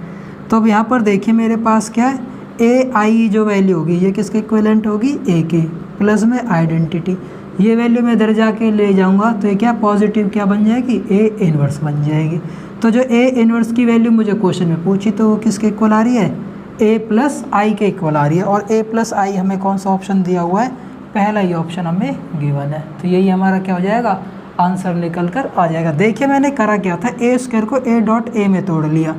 तो अब यहाँ पर देखिए मेरे पास क्या है ए आई जो वैल्यू होगी ये किसके इक्विवेलेंट होगी ए के, प्लस में आइडेंटिटी, ये वैल्यू मैं इधर जाके ले जाऊंगा तो ये क्या पॉजिटिव क्या बन जाएगी ए इनवर्स बन जाएगी। तो जो ए इनवर्स की वैल्यू मुझे क्वेश्चन में पूछी तो वो किसके इक्वल आ रही है ए प्लस आई के इक्वल आ रही है, और ए प्लस आई हमें कौन सा ऑप्शन दिया हुआ है पहला ही ऑप्शन हमें गिवन है। तो यही हमारा क्या हो जाएगा आंसर निकल कर आ जाएगा। देखिए मैंने करा क्या था ए स्क्वायर को ए डॉट ए में तोड़ लिया,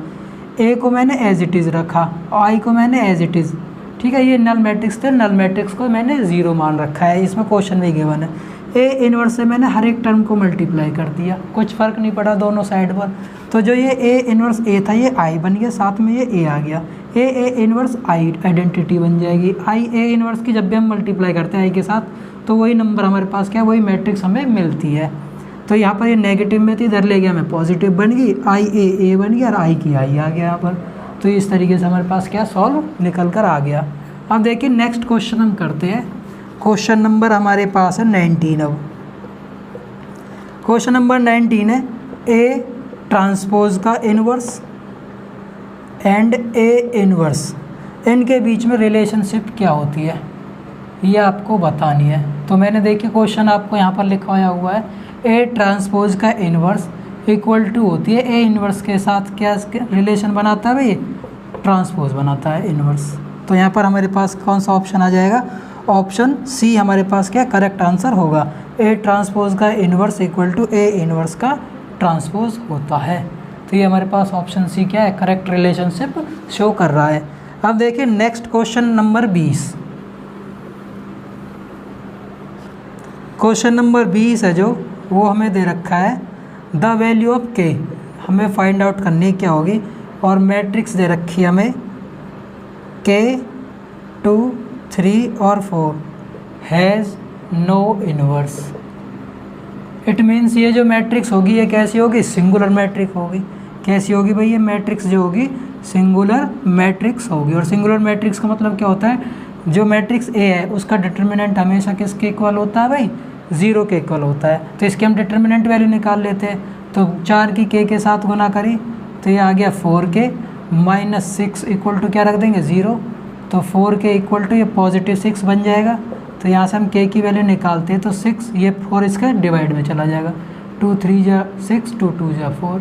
ए को मैंने एज इट इज़ रखा और आई को मैंने एज इट इज़, ठीक है। ये नल मैट्रिक्स थे, नल मैट्रिक्स को मैंने 0 मान रखा है, इसमें क्वेश्चन में गिवन है। ए इनवर्स से मैंने हर एक टर्म को मल्टीप्लाई कर दिया, कुछ फ़र्क नहीं पड़ा दोनों साइड पर। तो जो ये ए इनवर्स ए था ये आई बन गया, साथ में ये ए आ गया, ए इनवर्स आई आइडेंटिटी बन जाएगी। आई ए इनवर्स की जब भी हम मल्टीप्लाई करते हैं आई के साथ तो वही नंबर हमारे पास क्या वही मैट्रिक्स हमें मिलती है। तो यहाँ पर ये नेगेटिव में थी, इधर ले गया मैं पॉजिटिव बन गई, आई ए बन गया और आई की आई आ गया यहाँ पर। तो इस तरीके से हमारे पास क्या सॉल्व निकल कर आ गया। अब देखिए नेक्स्ट क्वेश्चन हम करते हैं, क्वेश्चन नंबर हमारे पास है 19। अब क्वेश्चन नंबर 19 है ए ट्रांसपोज का इनवर्स एंड ए इनवर्स, इनके बीच में रिलेशनशिप क्या होती है ये आपको बतानी है। तो मैंने देखिए क्वेश्चन आपको यहाँ पर लिखवाया हुआ है ए ट्रांसपोज का इनवर्स इक्वल टू होती है ए इनवर्स के साथ क्या रिलेशन बनाता है भाई ट्रांसपोज बनाता है इनवर्स। तो यहाँ पर हमारे पास कौन सा ऑप्शन आ जाएगा ऑप्शन सी हमारे पास क्या करेक्ट आंसर होगा। ए ट्रांसपोज का inverse equal to A inverse का ट्रांसपोज होता है। तो ये हमारे पास ऑप्शन सी क्या है करेक्ट रिलेशनशिप शो कर रहा है। अब देखिए next question number 20। Question number 20 है जो वो हमें दे रखा है द वैल्यू ऑफ के, हमें फाइंड आउट करनी क्या होगी, और मैट्रिक्स दे रखी है हमें के 2 3 और 4 has no inverse. It means ये जो मैट्रिक्स होगी ये कैसी होगी सिंगुलर मैट्रिक्स होगी। कैसी होगी भाई ये मैट्रिक्स जो होगी सिंगुलर मैट्रिक्स होगी। और सिंगुलर मैट्रिक्स का मतलब क्या होता है जो मैट्रिक्स ए है उसका डिटर्मिनेंट हमेशा किसके इक्वल होता है भाई 0 के इक्वल होता है। तो इसके हम डिटर्मिनेंट वैल्यू निकाल लेते हैं। तो 4 की के साथ गुना करी तो ये आ गया 4k माइनस 6 इक्वल टू क्या रख देंगे 0। तो 4k इक्वल टू ये पॉजिटिव 6 बन जाएगा। तो यहाँ से हम k की वैल्यू निकालते हैं तो 6 ये 4 इसका डिवाइड में चला जाएगा 2 3 जा 6 2 2 जा 4।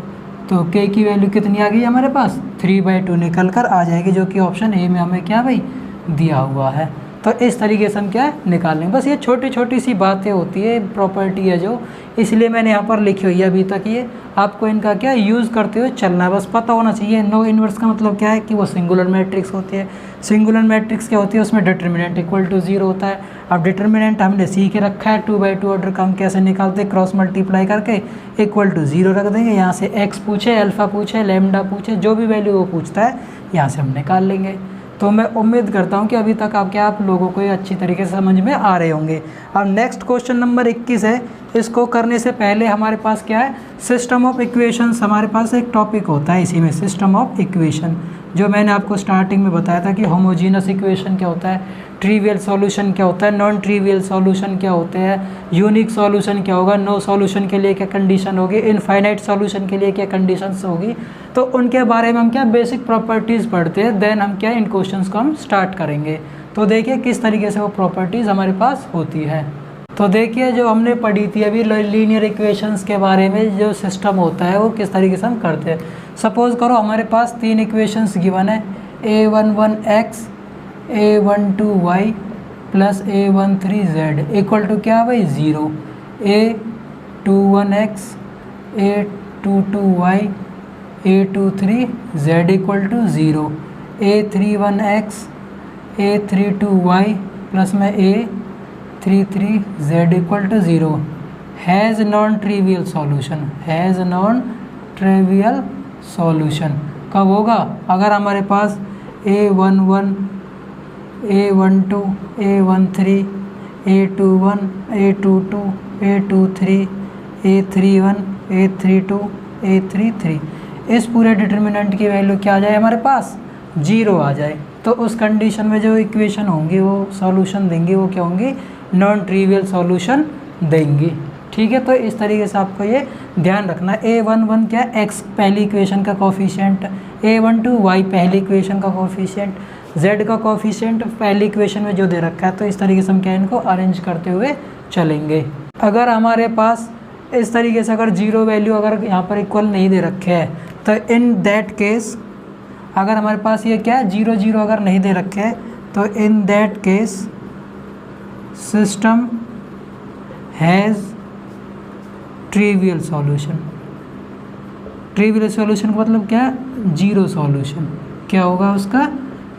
तो k की वैल्यू कितनी आ गई हमारे पास 3/2 निकल कर आ जाएगी जो कि ऑप्शन ए में हमें क्या भाई दिया हुआ है। तो इस तरीके से हम क्या निकाल लेंगे। बस ये छोटी छोटी सी बातें होती है प्रॉपर्टी है जो, इसलिए मैंने यहाँ पर लिखी हुई है अभी तक। ये आपको इनका क्या यूज़ करते हुए चलना है, बस पता होना चाहिए। नो इनवर्स का मतलब क्या है कि वो सिंगुलर मैट्रिक्स होती है। सिंगुलर मैट्रिक्स क्या होती है उसमें डिटर्मिनेंट इक्वल टू 0 होता है। अब डिटर्मिनेंट हमने सी के रखा है 2/2 ऑर्डर का, हम कैसे निकालते क्रॉस मल्टीप्लाई करके इक्वल टू 0 रख देंगे। यहाँ से एक्स पूछे अल्फ़ा पूछे लैम्डा पूछे जो भी वैल्यू वो पूछता है यहाँ से हम निकाल लेंगे। तो मैं उम्मीद करता हूँ कि अभी तक आप लोगों को ये अच्छी तरीके से समझ में आ रहे होंगे। अब नेक्स्ट क्वेश्चन नंबर 21 है। इसको करने से पहले हमारे पास क्या है सिस्टम ऑफ इक्वेशंस, हमारे पास एक टॉपिक होता है इसी में सिस्टम ऑफ इक्वेशन, जो मैंने आपको स्टार्टिंग में बताया था कि होमोजीनस इक्वेशन क्या होता है, ट्रिवियल सॉल्यूशन क्या होता है, नॉन ट्रिवियल सॉल्यूशन क्या होते हैं, यूनिक सॉल्यूशन क्या होगा, नो सॉल्यूशन के लिए क्या कंडीशन होगी, इनफाइनाइट सॉल्यूशन के लिए क्या कंडीशंस होगी। तो उनके बारे में हम क्या बेसिक प्रॉपर्टीज़ पढ़ते हैं, देन हम क्या इन क्वेश्चंस को हम स्टार्ट करेंगे। तो देखिए किस तरीके से वो प्रॉपर्टीज़ हमारे पास होती है। तो देखिए जो हमने पढ़ी थी अभी लीनियर इक्वेशंस के बारे में, जो सिस्टम होता है वो किस तरीके से हम करते हैं। सपोज़ करो हमारे पास 3 इक्वेशंस गिवन है a11x a12y plus a13z equal to क्या भाई 0, a21x a22y A23 z equal to 0, A31x A32y plus में A33z equal to 0 has non trivial solution, has non trivial solution कब होगा? अगर हमारे पास A11 A12 A13 A21 A22 A23 A31 A32 A33 इस पूरे determinant की वैल्यू क्या आ जाए हमारे पास? 0 आ जाए। तो उस कंडीशन में जो इक्वेशन होंगी वो सॉल्यूशन देंगी, वो क्या होंगी? नॉन ट्रिवियल सॉल्यूशन देंगी। ठीक है, तो इस तरीके से आपको ये ध्यान रखना। A11 क्या? x पहली इक्वेशन का कोफिशिएंट, A12 y पहली इक्वेशन का कोफिशिएंट, z का कोफिशिएंट पहली इक्वेशन में जो दे रखा है। तो इस तरीके से हम क्या इनको अरेंज करते हुए चलेंगे। अगर हमारे पास इस तरीके से अगर जीरो वैल्यू अगर यहाँ पर इक्वल नहीं दे रखे हैं तो इन दैट केस अगर हमारे पास ये क्या है 0 0 अगर नहीं दे रखे हैं तो in that case system has trivial solution. Trivial solution का मतलब क्या है? Zero solution. क्या होगा उसका?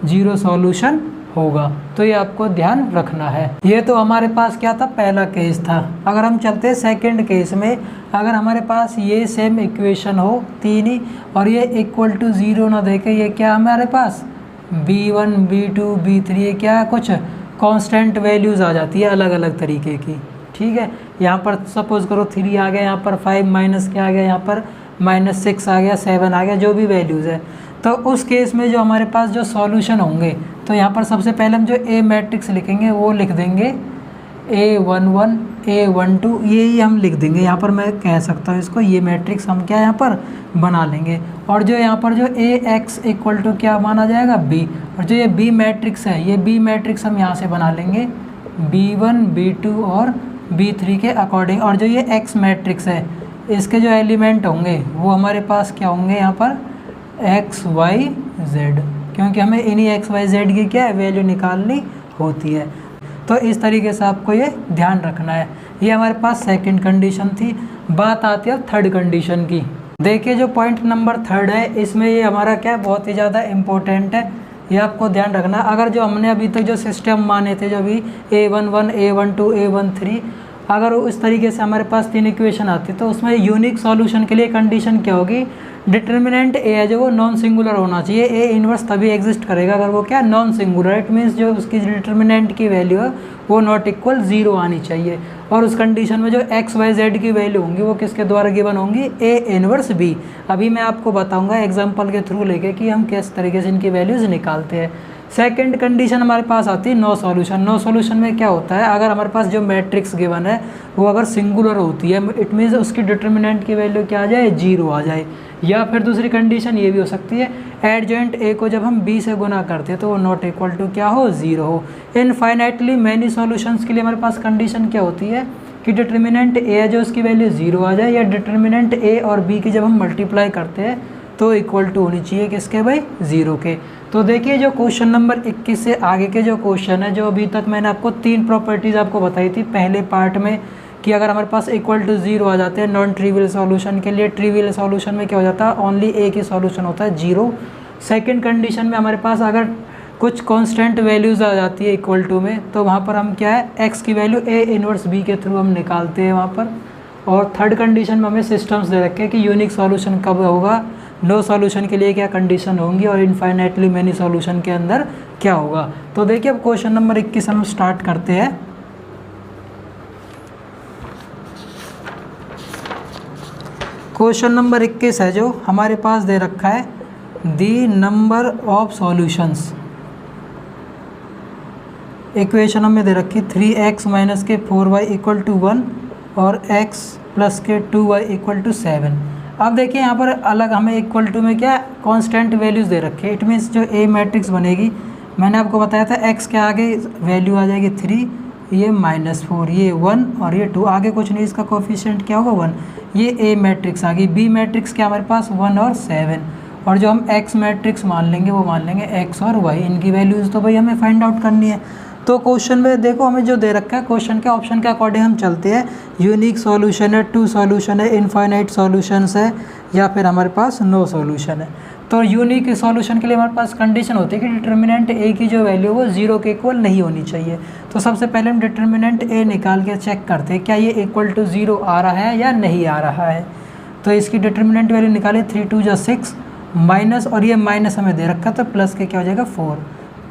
जीरो सॉल्यूशन होगा। तो ये आपको ध्यान रखना है। ये तो हमारे पास क्या था? पहला केस था। अगर हम चलते हैं सेकंड केस में, अगर हमारे पास ये सेम इक्वेशन हो तीन ही और ये इक्वल टू 0 ना देके ये क्या हमारे पास B1 B2 B3 ये क्या है? कुछ कांस्टेंट वैल्यूज़ आ जाती है अलग अलग तरीके की। ठीक है, यहाँ पर सपोज करो 3 आ गया, यहाँ पर 5 माइनस क्या आ गया, यहाँ पर -6 आ गया, 7 आ गया, जो भी वैल्यूज़ है। तो उस केस में जो हमारे पास जो सॉल्यूशन होंगे तो यहाँ पर सबसे पहले हम जो ए मैट्रिक्स लिखेंगे वो लिख देंगे A11 A12 ये ही हम लिख देंगे। यहाँ पर मैं कह सकता हूँ इसको, ये मैट्रिक्स हम क्या यहाँ पर बना लेंगे। और जो यहाँ पर जो AX इक्वल टू क्या माना जाएगा? B। और जो ये B मैट्रिक्स है, ये B मैट्रिक्स हम यहाँ से बना लेंगे B1 B2 और B3 के अकॉर्डिंग। और जो ये X मैट्रिक्स है इसके जो एलिमेंट होंगे वो हमारे पास क्या होंगे यहाँ पर? X Y Z, क्योंकि हमें इन्हीं X Y Z की क्या है वैल्यू निकालनी होती है। तो इस तरीके से आपको ये ध्यान रखना है। ये हमारे पास सेकंड कंडीशन थी। बात आती है थर्ड कंडीशन की। देखिए जो पॉइंट नंबर थर्ड है इसमें ये हमारा क्या बहुत ही ज़्यादा इम्पोर्टेंट है, ये आपको ध्यान रखना। अगर जो हमने अभी तक जो सिस्टम माने थे, जो अभी A11 A12 A13, अगर उस तरीके से हमारे पास तीन इक्वेशन आती तो उसमें यूनिक सॉल्यूशन के लिए कंडीशन क्या होगी? डिटर्मिनेंट ए है जो वो नॉन सिंगुलर होना चाहिए। ए इनवर्स तभी एग्जिस्ट करेगा अगर वो क्या नॉन सिंगुलर। इट मीन्स जो उसकी डिटर्मिनेंट की वैल्यू है वो नॉट इक्वल 0 आनी चाहिए। और उस कंडीशन में जो एक्स वाई जेड की वैल्यू होंगी वो किसके द्वारा गिवन होंगी? A inverse B. अभी मैं आपको बताऊंगा एग्जांपल के थ्रू लेके कि हम किस तरीके से इनकी वैल्यूज़ निकालते हैं। सेकंड कंडीशन हमारे पास आती है नो सॉल्यूशन। नो सॉल्यूशन में क्या होता है? अगर हमारे पास जो मैट्रिक्स गिवन है वो अगर सिंगुलर होती है, इट मीन्स उसकी डिटर्मिनेंट की वैल्यू क्या आ जाए? 0 आ जाए। या फिर दूसरी कंडीशन ये भी हो सकती है एडजॉइंट ए को जब हम बी से गुना करते हैं तो वो नॉट इक्वल टू क्या हो? 0 हो। इनफाइनाइटली मैनी सॉल्यूशंस के लिए हमारे पास कंडीशन क्या होती है कि डिटर्मिनेंट ए है जो उसकी वैल्यू 0 आ जाए, या डिटर्मिनेंट ए और बी की जब हम मल्टीप्लाई करते हैं तो इक्वल टू होनी चाहिए किसके भाई? 0 के। तो देखिए जो क्वेश्चन नंबर 21 से आगे के जो क्वेश्चन है, जो अभी तक मैंने आपको 3 प्रॉपर्टीज़ आपको बताई थी पहले पार्ट में कि अगर हमारे पास इक्वल टू 0 आ जाते हैं नॉन ट्रिवियल सॉल्यूशन के लिए, ट्रिवियल सॉल्यूशन में क्या हो जाता है? ओनली एक ही सॉल्यूशन होता है 0। सेकंड कंडीशन में हमारे पास अगर कुछ कांस्टेंट वैल्यूज़ आ जाती है इक्वल टू में तो वहाँ पर हम क्या है एक्स की वैल्यू ए इनवर्स बी के थ्रू हम निकालते हैं वहाँ पर। और थर्ड कंडीशन में हमें सिस्टम्स दे रखे हैं कि यूनिक सॉल्यूशन कब होगा, नो सॉल्यूशन के लिए क्या कंडीशन होंगी, और इनफाइनाइटली मैनी सॉल्यूशन के अंदर क्या होगा। तो देखिए अब क्वेश्चन नंबर 21 हम स्टार्ट करते हैं। क्वेश्चन नंबर 21 है जो हमारे पास दे रखा है the number of solutions. Equation हमें दे रखी 3x माइनस के 4y इक्वल टू 1 और x प्लस के 2y इक्वल टू 7। अब देखिए यहाँ पर अलग हमें इक्वल टू में क्या कांस्टेंट वैल्यूज़ दे रखे हैं। इट मीन्स जो ए मैट्रिक्स बनेगी, मैंने आपको बताया था x के आगे वैल्यू आ जाएगी 3, ये -4, ये 1 और ये 2, आगे कुछ नहीं, इसका कोफिशिएंट क्या होगा 1। ये ए मैट्रिक्स आ गई। बी मैट्रिक्स क्या हमारे पास 1 और 7, और जो हम एक्स मैट्रिक्स मान लेंगे वो मान लेंगे एक्स और वाई। इनकी वैल्यूज़ तो भाई हमें फाइंड आउट करनी है। तो क्वेश्चन में देखो हमें जो दे रखा है क्वेश्चन के ऑप्शन के अकॉर्डिंग हम चलते हैं। यूनिक सॉल्यूशन है, 2 सॉल्यूशन है, इनफाइनाइट सॉल्यूशंस है, या फिर हमारे पास नो सॉल्यूशन है। तो यूनिक सॉल्यूशन के लिए हमारे पास कंडीशन होती है कि डिटर्मिनेंट ए की जो वैल्यू वो 0 के इक्वल नहीं होनी चाहिए। तो सबसे पहले हम डिटर्मिनेंट ए निकाल के चेक करते हैं क्या ये इक्वल टू 0 आ रहा है या नहीं आ रहा है। तो इसकी डिटर्मिनेंट वैल्यू निकाले 3 2 जा 6 माइनस, और ये माइनस हमें दे रखा तो प्लस के क्या हो जाएगा 4,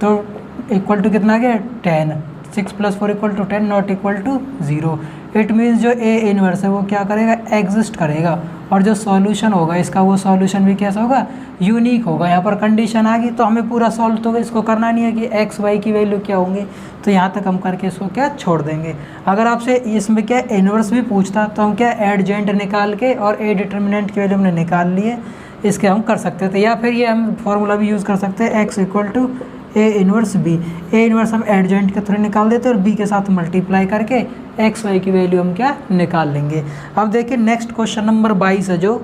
तो इक्वल टू कितना आ गया 10। 6 + 4 = 10 not equal to 0। It means जो ए इनवर्स है वो क्या करेगा एग्जिस्ट करेगा, और जो सॉल्यूशन होगा इसका वो सॉल्यूशन भी कैसा होगा यूनिक होगा। यहाँ पर कंडीशन आ गई तो हमें पूरा सॉल्व तो इसको करना नहीं है कि एक्स वाई की वैल्यू क्या होंगी, तो यहाँ तक हम करके इसको क्या छोड़ देंगे। अगर आपसे इसमें क्या इनवर्स भी पूछता तो हम क्या एडजेंट निकाल के और ए डिटर्मिनेंट की वैल्यू हमने निकाल लिए, इसके हम कर सकते थे। या फिर ये हम फॉर्मूला भी यूज़ कर सकते हैं X equal to A inverse B. A inverse हम एडजेंट के थ्रू निकाल देते हैं और बी के साथ मल्टीप्लाई करके एक्स वाई की वैल्यू हम क्या निकाल लेंगे। अब देखिए नेक्स्ट क्वेश्चन नंबर 22 है जो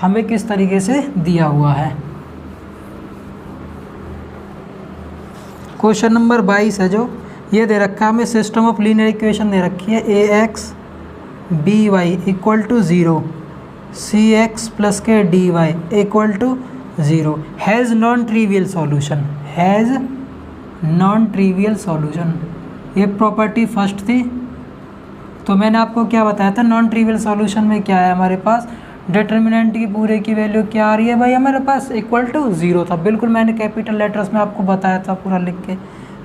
हमें किस तरीके से दिया हुआ है। क्वेश्चन नंबर 22 है जो ये दे रखा है हमें, सिस्टम ऑफ लीनियर इक्वेशन दे रखी है a x b y equal to 0 c x plus k d y equal to 0 has non trivial solution, has non trivial solution. ये प्रॉपर्टी फर्स्ट थी। तो मैंने आपको क्या बताया था नॉन ट्रिवियल सॉल्यूशन में क्या है, हमारे पास डिटर्मिनेंट की पूरे की वैल्यू क्या आ रही है भाई हमारे पास इक्वल टू 0 था। बिल्कुल मैंने कैपिटल लेटर्स में आपको बताया था पूरा लिख के।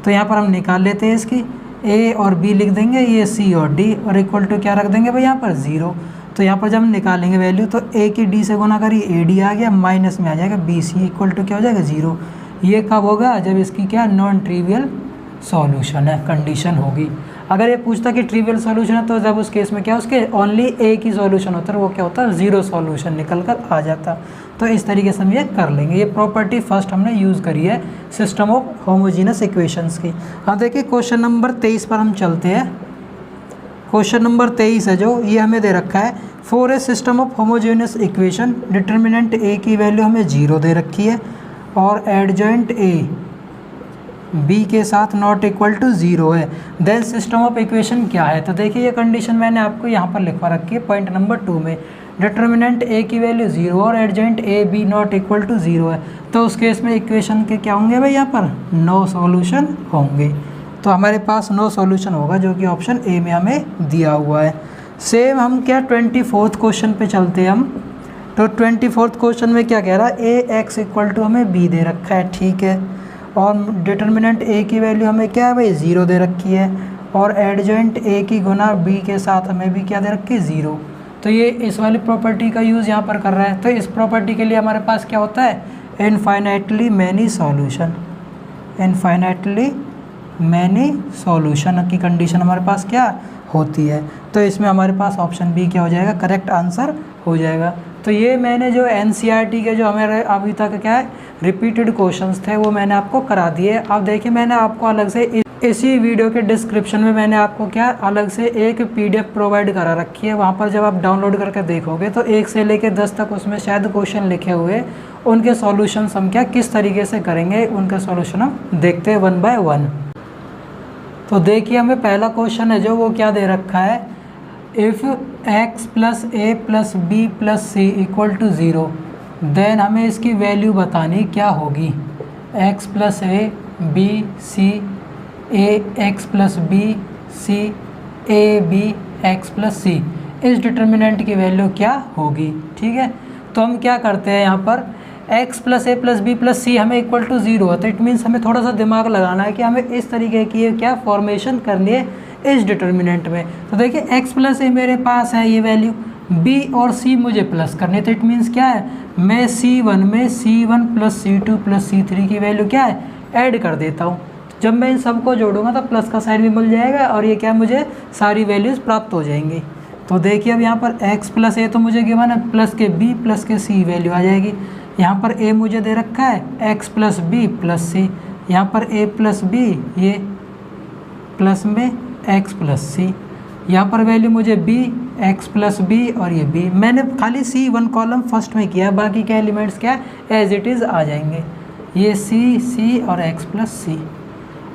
तो यहाँ पर हम निकाल लेते हैं इसकी ए और बी लिख देंगे, ये सी और डी, और इक्वल टू क्या रख देंगे भाई यहाँ पर 0। तो यहाँ पर जब हम निकालेंगे वैल्यू तो ए की डी से गुना करिए ए डी आ गया, माइनस में आ जाएगा बी सी इक्वल टू क्या हो जाएगा 0। ये कब होगा जब इसकी क्या नॉन ट्रिवियल सॉल्यूशन है, कंडीशन होगी। अगर ये पूछता कि ट्रिवियल सॉल्यूशन है तो जब उस केस में क्या उसके ओनली ए की सॉल्यूशन होता है, वो क्या होता है 0 सॉल्यूशन निकल कर आ जाता। तो इस तरीके से हम ये कर लेंगे। ये प्रॉपर्टी फर्स्ट हमने यूज़ करी है सिस्टम ऑफ होमोजीनस इक्वेशंस की। अब देखिए क्वेश्चन नंबर 23 पर हम चलते हैं। क्वेश्चन नंबर 23 है जो ये हमें दे रखा है for a system of homogeneous equation determinant a की वैल्यू हमें 0 दे रखी है और एडजॉइंट ए बी के साथ नॉट इक्वल टू 0 है। देन सिस्टम ऑफ इक्वेशन क्या है, तो देखिए ये कंडीशन मैंने आपको यहाँ पर लिखवा रखी है पॉइंट नंबर 2 में। डिटर्मिनेंट ए की वैल्यू 0 और adjoint A B not equal to 0 है। तो उस केस में इक्वेशन के क्या होंगे भाई यहाँ पर नो सॉल्यूशन होंगे। तो हमारे पास नो सॉल्यूशन होगा जो कि ऑप्शन ए में हमें दिया हुआ है। सेम हम क्या 24th क्वेश्चन पे चलते हैं हम। तो 24th क्वेश्चन में क्या कह रहा है ए एक्स इक्वल टू हमें बी दे रखा है, ठीक है, और डिटर्मिनेंट ए की वैल्यू हमें क्या है भाई 0 दे रखी है और एडजॉइंट ए की गुना बी के साथ हमें भी क्या दे रखी है 0। तो ये इस वाली प्रॉपर्टी का यूज़ यहाँ पर कर रहा है। तो इस प्रॉपर्टी के लिए हमारे पास क्या होता है infinitely many solution, infinitely many solution की कंडीशन हमारे पास क्या होती है। तो इसमें हमारे पास ऑप्शन बी क्या हो जाएगा करेक्ट आंसर हो जाएगा। तो ये मैंने जो एनसीईआरटी के जो हमारे अभी तक क्या है रिपीटेड क्वेश्चंस थे वो मैंने आपको करा दिए। अब देखिए मैंने आपको अलग से इसी वीडियो के डिस्क्रिप्शन में मैंने आपको क्या अलग से एक पीडीएफ प्रोवाइड करा रखी है। वहाँ पर जब आप डाउनलोड करके देखोगे तो 1 से लेकर 10 तक उसमें शायद क्वेश्चन लिखे हुए, उनके सॉल्यूशंस हम क्या किस तरीके से करेंगे उनके सॉल्यूशन हम देखते हैं 1 बाय 1। तो देखिए हमें पहला क्वेश्चन है जो वो क्या दे रखा है if x plus a plus b plus c equal to 0 then हमें इसकी वैल्यू बतानी क्या होगी। x plus a b c a x plus b c a b x plus c, इस डिटर्मिनेंट की वैल्यू क्या होगी। ठीक है, तो हम क्या करते हैं यहाँ पर x plus a plus b plus सी हमें इक्वल टू 0 है। तो इट मीन्स हमें थोड़ा सा दिमाग लगाना है कि हमें इस तरीके की क्या फॉर्मेशन करनी है इस डिटर्मिनेंट में। तो देखिए x प्लस ए मेरे पास है ये वैल्यू, b और c मुझे प्लस करनी है। तो इट मीन्स क्या है मैं c1 में c1 plus c2 plus c3 की वैल्यू क्या है ऐड कर देता हूँ। जब मैं इन सबको जोड़ूंगा तो प्लस का साइन भी मिल जाएगा और ये क्या मुझे सारी वैल्यूज़ प्राप्त हो जाएंगी। तो देखिए अब यहाँ पर x प्लस ए तो मुझे गिवन है, प्लस के b प्लस के c वैल्यू आ जाएगी। यहाँ पर a मुझे दे रखा है x प्लस बी प्लस सी, यहाँ पर a प्लस बी ये प्लस में x प्लस सी, यहाँ पर वैल्यू मुझे b x प्लस बी और ये b। मैंने खाली c1 कॉलम फर्स्ट में किया है, बाकी के एलिमेंट्स क्या एज इट इज़ आ जाएंगे, ये c और x प्लस सी।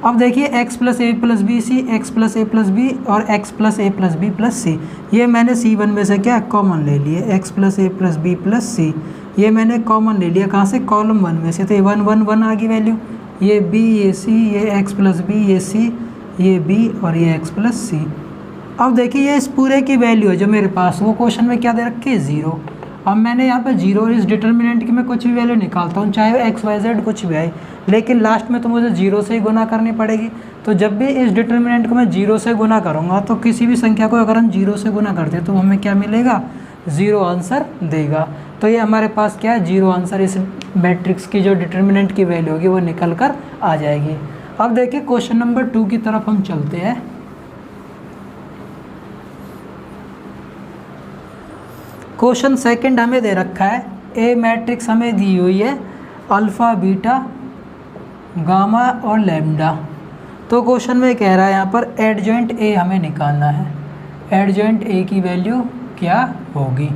अब देखिए x plus a plus b c, x plus a plus b और x plus a plus b plus c, ये मैंने C1 में से क्या कॉमन ले लिए, x plus a plus b plus c, ये मैंने कॉमन ले लिया कहाँ से, कॉलम 1 में से, तो ये 1 1 1 आ गई वैल्यू, ये b ये c, ये x प्लस बी, ये c, ये b और ये x प्लस सी। अब देखिए ये इस पूरे की वैल्यू है जो मेरे पास, वो क्वेश्चन में क्या दे रखी है, 0। अब मैंने यहाँ पे 0 इस डिटर्मिनेंट की मैं कुछ भी वैल्यू निकालता हूँ, चाहे वो एक्स वाई जेड कुछ भी आए, लेकिन लास्ट में तो मुझे 0 से ही गुना करनी पड़ेगी। तो जब भी इस डिटर्मिनेंट को मैं 0 से गुना करूँगा तो किसी भी संख्या को अगर हम 0 से गुना करते हैं तो हमें क्या मिलेगा, 0 आंसर देगा। तो ये हमारे पास क्या है, 0 आंसर इस मैट्रिक्स की जो डिटर्मिनेंट की वैल्यू होगी वो निकल कर आ जाएगी। अब देखिए क्वेश्चन नंबर 2 की तरफ हम चलते हैं। क्वेश्चन सेकंड हमें दे रखा है, ए मैट्रिक्स हमें दी हुई है अल्फ़ा बीटा गामा और लैम्डा। तो क्वेश्चन में कह रहा है यहाँ पर एडजॉइंट ए हमें निकालना है, एडजॉइंट ए की वैल्यू क्या होगी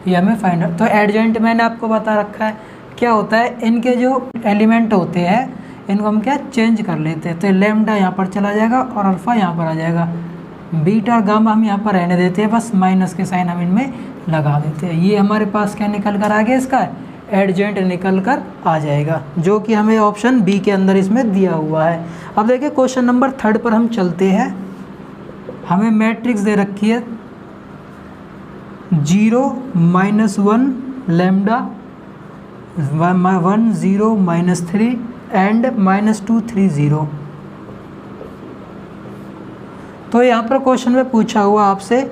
ये हमें फाइंड आउट। तो एडजॉइंट मैंने आपको बता रखा है क्या होता है, इनके जो एलिमेंट होते हैं इनको हम क्या चेंज कर लेते हैं। तो लैम्डा यहाँ पर चला जाएगा और अल्फ़ा यहाँ पर आ जाएगा, बीटा और गामा हम यहाँ पर रहने देते हैं, बस माइनस के साइन हम इनमें लगा देते हैं। ये हमारे पास क्या निकल कर आ गया, इसका एडजॉइंट निकल कर आ जाएगा, जो कि हमें ऑप्शन बी के अंदर इसमें दिया हुआ है। अब देखिए क्वेश्चन नंबर 3 पर हम चलते हैं। हमें मैट्रिक्स दे रखी है 0 -1 लैम्डा 1 0 -3 एंड -2 3 0। तो यहाँ पर क्वेश्चन में पूछा हुआ आपसे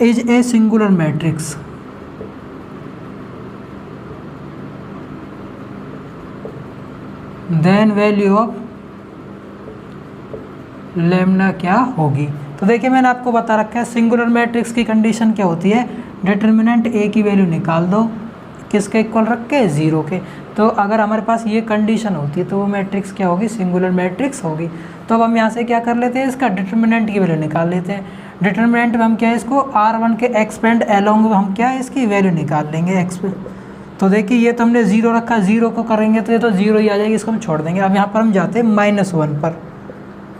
is a singular matrix, then value of lambda क्या होगी। तो देखिए मैंने आपको बता रखा है सिंगुलर मैट्रिक्स की कंडीशन क्या होती है, डिटर्मिनेंट ए की वैल्यू निकाल दो, किसके इक्वल रख के, 0 के। तो अगर हमारे पास ये कंडीशन होती है तो वो मैट्रिक्स क्या होगी, सिंगुलर मैट्रिक्स होगी। तो अब हम यहाँ से क्या कर लेते हैं, इसका डिटर्मिनेंट की वैल्यू निकाल लेते हैं। डिटर्मिनेंट में हम क्या है, इसको R1 के एक्सपेंड अलोंग हम क्या है इसकी वैल्यू निकाल लेंगे एक्स। तो देखिए ये तो हमने 0 रखा, 0 को करेंगे तो ये तो 0 ही आ जाएगी, इसको हम छोड़ देंगे। अब यहाँ पर हम जाते हैं -1 पर,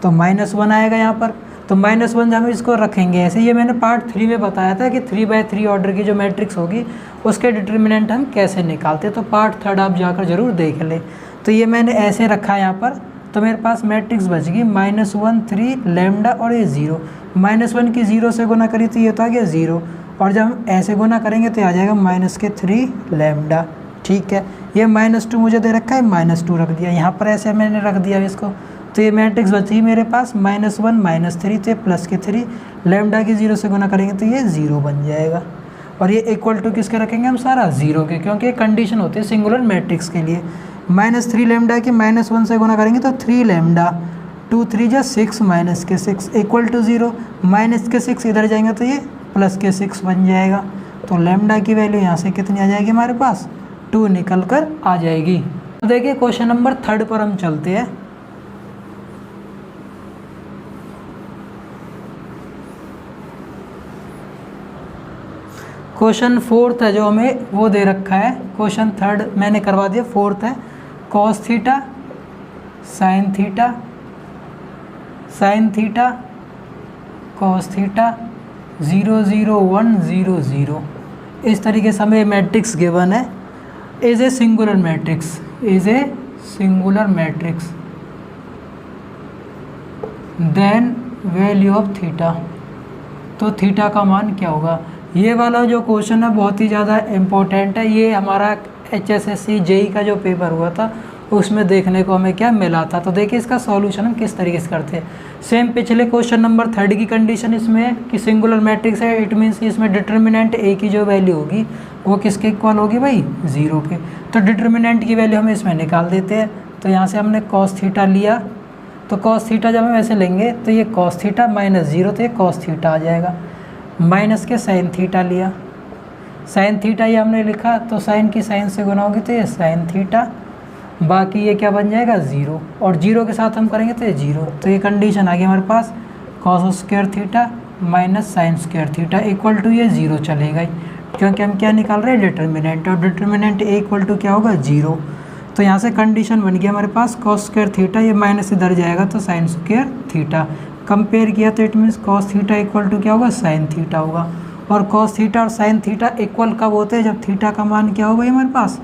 तो -1 आएगा यहाँ पर। तो -1 हम इसको रखेंगे ऐसे। ये मैंने पार्ट 3 में बताया था कि 3/3 ऑर्डर की जो मैट्रिक्स होगी उसके डिटर्मिनेंट हम कैसे निकालते, तो पार्ट 3 आप जाकर ज़रूर देख लें। तो ये मैंने ऐसे रखा है यहाँ पर, तो मेरे पास मैट्रिक्स बच गई -1 3 लैम्डा और ये 0। -1 की 0 से गुना करी तो ये तो आ गया 0, और जब हम ऐसे गुना करेंगे तो आ जाएगा -3 लैम्डा। ठीक है, ये -2 मुझे दे रखा है, -2 रख दिया यहाँ पर, ऐसे मैंने रख दिया इसको। तो ये मैट्रिक्स बची मेरे पास -1 -3, तो प्लस के 3 लैम्डा की 0 से गुना करेंगे तो ये 0 बन जाएगा। और ये इक्वल टू किसके रखेंगे हम, सारा 0 के, क्योंकि कंडीशन होती है सिंगुलर मैट्रिक्स के लिए। -3 लैम्डा की -1 से गुना करेंगे तो 3 लैम्डा, 2 3 जा 6 माइनस के 6 इक्वल टू 0, माइनस के 6 इधर जाएंगे तो ये प्लस के 6 बन जाएगा। तो लैम्डा की वैल्यू यहाँ से कितनी आ जाएगी हमारे पास, 2 निकल कर आ जाएगी। तो देखिए क्वेश्चन नंबर 3 पर हम चलते हैं। क्वेश्चन 4 है जो हमें वो दे रखा है, क्वेश्चन 3 मैंने करवा दिया, 4 है cos theta sine theta cos theta 0 0 1 0 0। इस तरीके से हमें मैट्रिक्स गिवन है, is a singular matrix, is a singular matrix, then value of theta. तो थीटा का मान क्या होगा। ये वाला जो क्वेश्चन है बहुत ही ज़्यादा इम्पोर्टेंट है, ये हमारा HSSC JEE का जो पेपर हुआ था उसमें देखने को हमें क्या मिला था। तो देखिए इसका सॉल्यूशन हम किस तरीके से करते हैं। सेम पिछले क्वेश्चन नंबर 3 की कंडीशन इसमें है कि सिंगुलर मैट्रिक्स है, इट मीन्स इसमें डिटर्मिनेंट ए की जो वैल्यू होगी वो किसके इक्वल होगी भाई, 0 के। तो डिटर्मिनेंट की वैल्यू हम इसमें निकाल देते हैं। तो यहाँ से हमने कॉस थीटा लिया, तो कॉस थीटा जब हम ऐसे लेंगे तो ये कॉस थीटा -0, तो ये कॉस थीटा आ जाएगा। माइनस के साइन थीटा लिया, साइन थीटा ये हमने लिखा, तो साइन की साइन से गुना होगी तो ये साइन थीटा, बाकी ये क्या बन जाएगा 0, और 0 के साथ हम करेंगे तो ये 0। तो ये कंडीशन आ गई हमारे पास, cos square theta minus sine square theta equal to ये 0 चलेगा ही, क्योंकि हम क्या निकाल रहे हैं डिटर्मिनेंट, और डिटर्मिनेंट ए इक्वल टू क्या होगा 0। तो यहाँ से कंडीशन बन गया हमारे पास कॉस स्क्वायर थीटा, ये माइनस इधर जाएगा तो साइन स्क्वायर थीटा। कंपेयर किया तो it means cos theta equal to क्या होगा, साइन थीटा होगा। और कॉस थीटा और साइन थीटा इक्वल कब होते हैं, जब थीटा का मान क्या होगा हमारे पास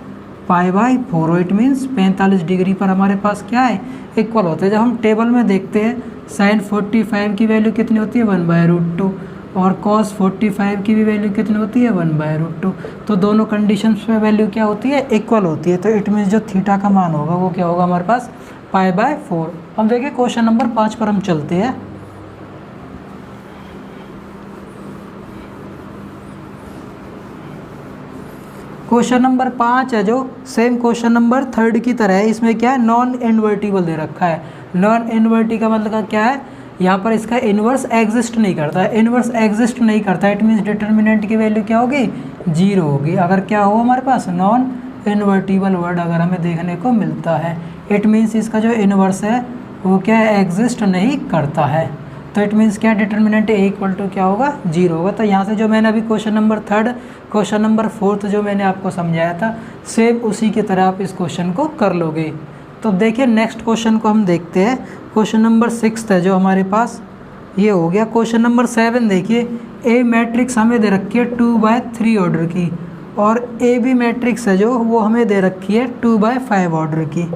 π/4 हो। इट मीन्स 45 डिग्री पर हमारे पास क्या है, इक्वल होते हैं। जब हम टेबल में देखते हैं साइन 45 की वैल्यू कितनी होती है, 1/√2, और कॉस 45 की भी वैल्यू कितनी होती है, 1/√2। तो दोनों कंडीशंस में वैल्यू क्या होती है, इक्वल होती है। तो इट मीन्स जो थीटा का मान होगा वो क्या होगा हमारे पास, π/4। हम देखिए क्वेश्चन नंबर 5 पर हम चलते हैं। क्वेश्चन नंबर 5 है जो सेम क्वेश्चन नंबर 3 की तरह है। इसमें क्या है, नॉन इन्वर्टिबल दे रखा है। नॉन इन्वर्टिबल का मतलब क्या है, यहाँ पर इसका इन्वर्स एग्जिस्ट नहीं करता है। इन्वर्स एग्जिस्ट नहीं करता है, इट मीन्स डिटर्मिनेंट की वैल्यू क्या होगी, 0 होगी। अगर क्या हो हमारे पास नॉन इन्वर्टिबल वर्ड अगर हमें देखने को मिलता है, इट मीन्स इसका जो इन्वर्स है वो क्या है, एग्जिस्ट नहीं करता है। तो इट मीन्स क्या, डिटर्मिनेंट ए इक्वल टू क्या होगा, 0 होगा। तो यहाँ से जो मैंने अभी क्वेश्चन नंबर 3, क्वेश्चन नंबर 4 जो मैंने आपको समझाया था, सेम उसी की तरह आप इस क्वेश्चन को कर लोगे। तो देखिए नेक्स्ट क्वेश्चन को हम देखते हैं। क्वेश्चन नंबर 6 है जो हमारे पास, ये हो गया। क्वेश्चन नंबर 7 देखिए, ए मैट्रिक्स हमें दे रखी है 2/3 ऑर्डर की, और ए बी मैट्रिक्स है जो वो हमें दे रखी है 2/5 ऑर्डर की।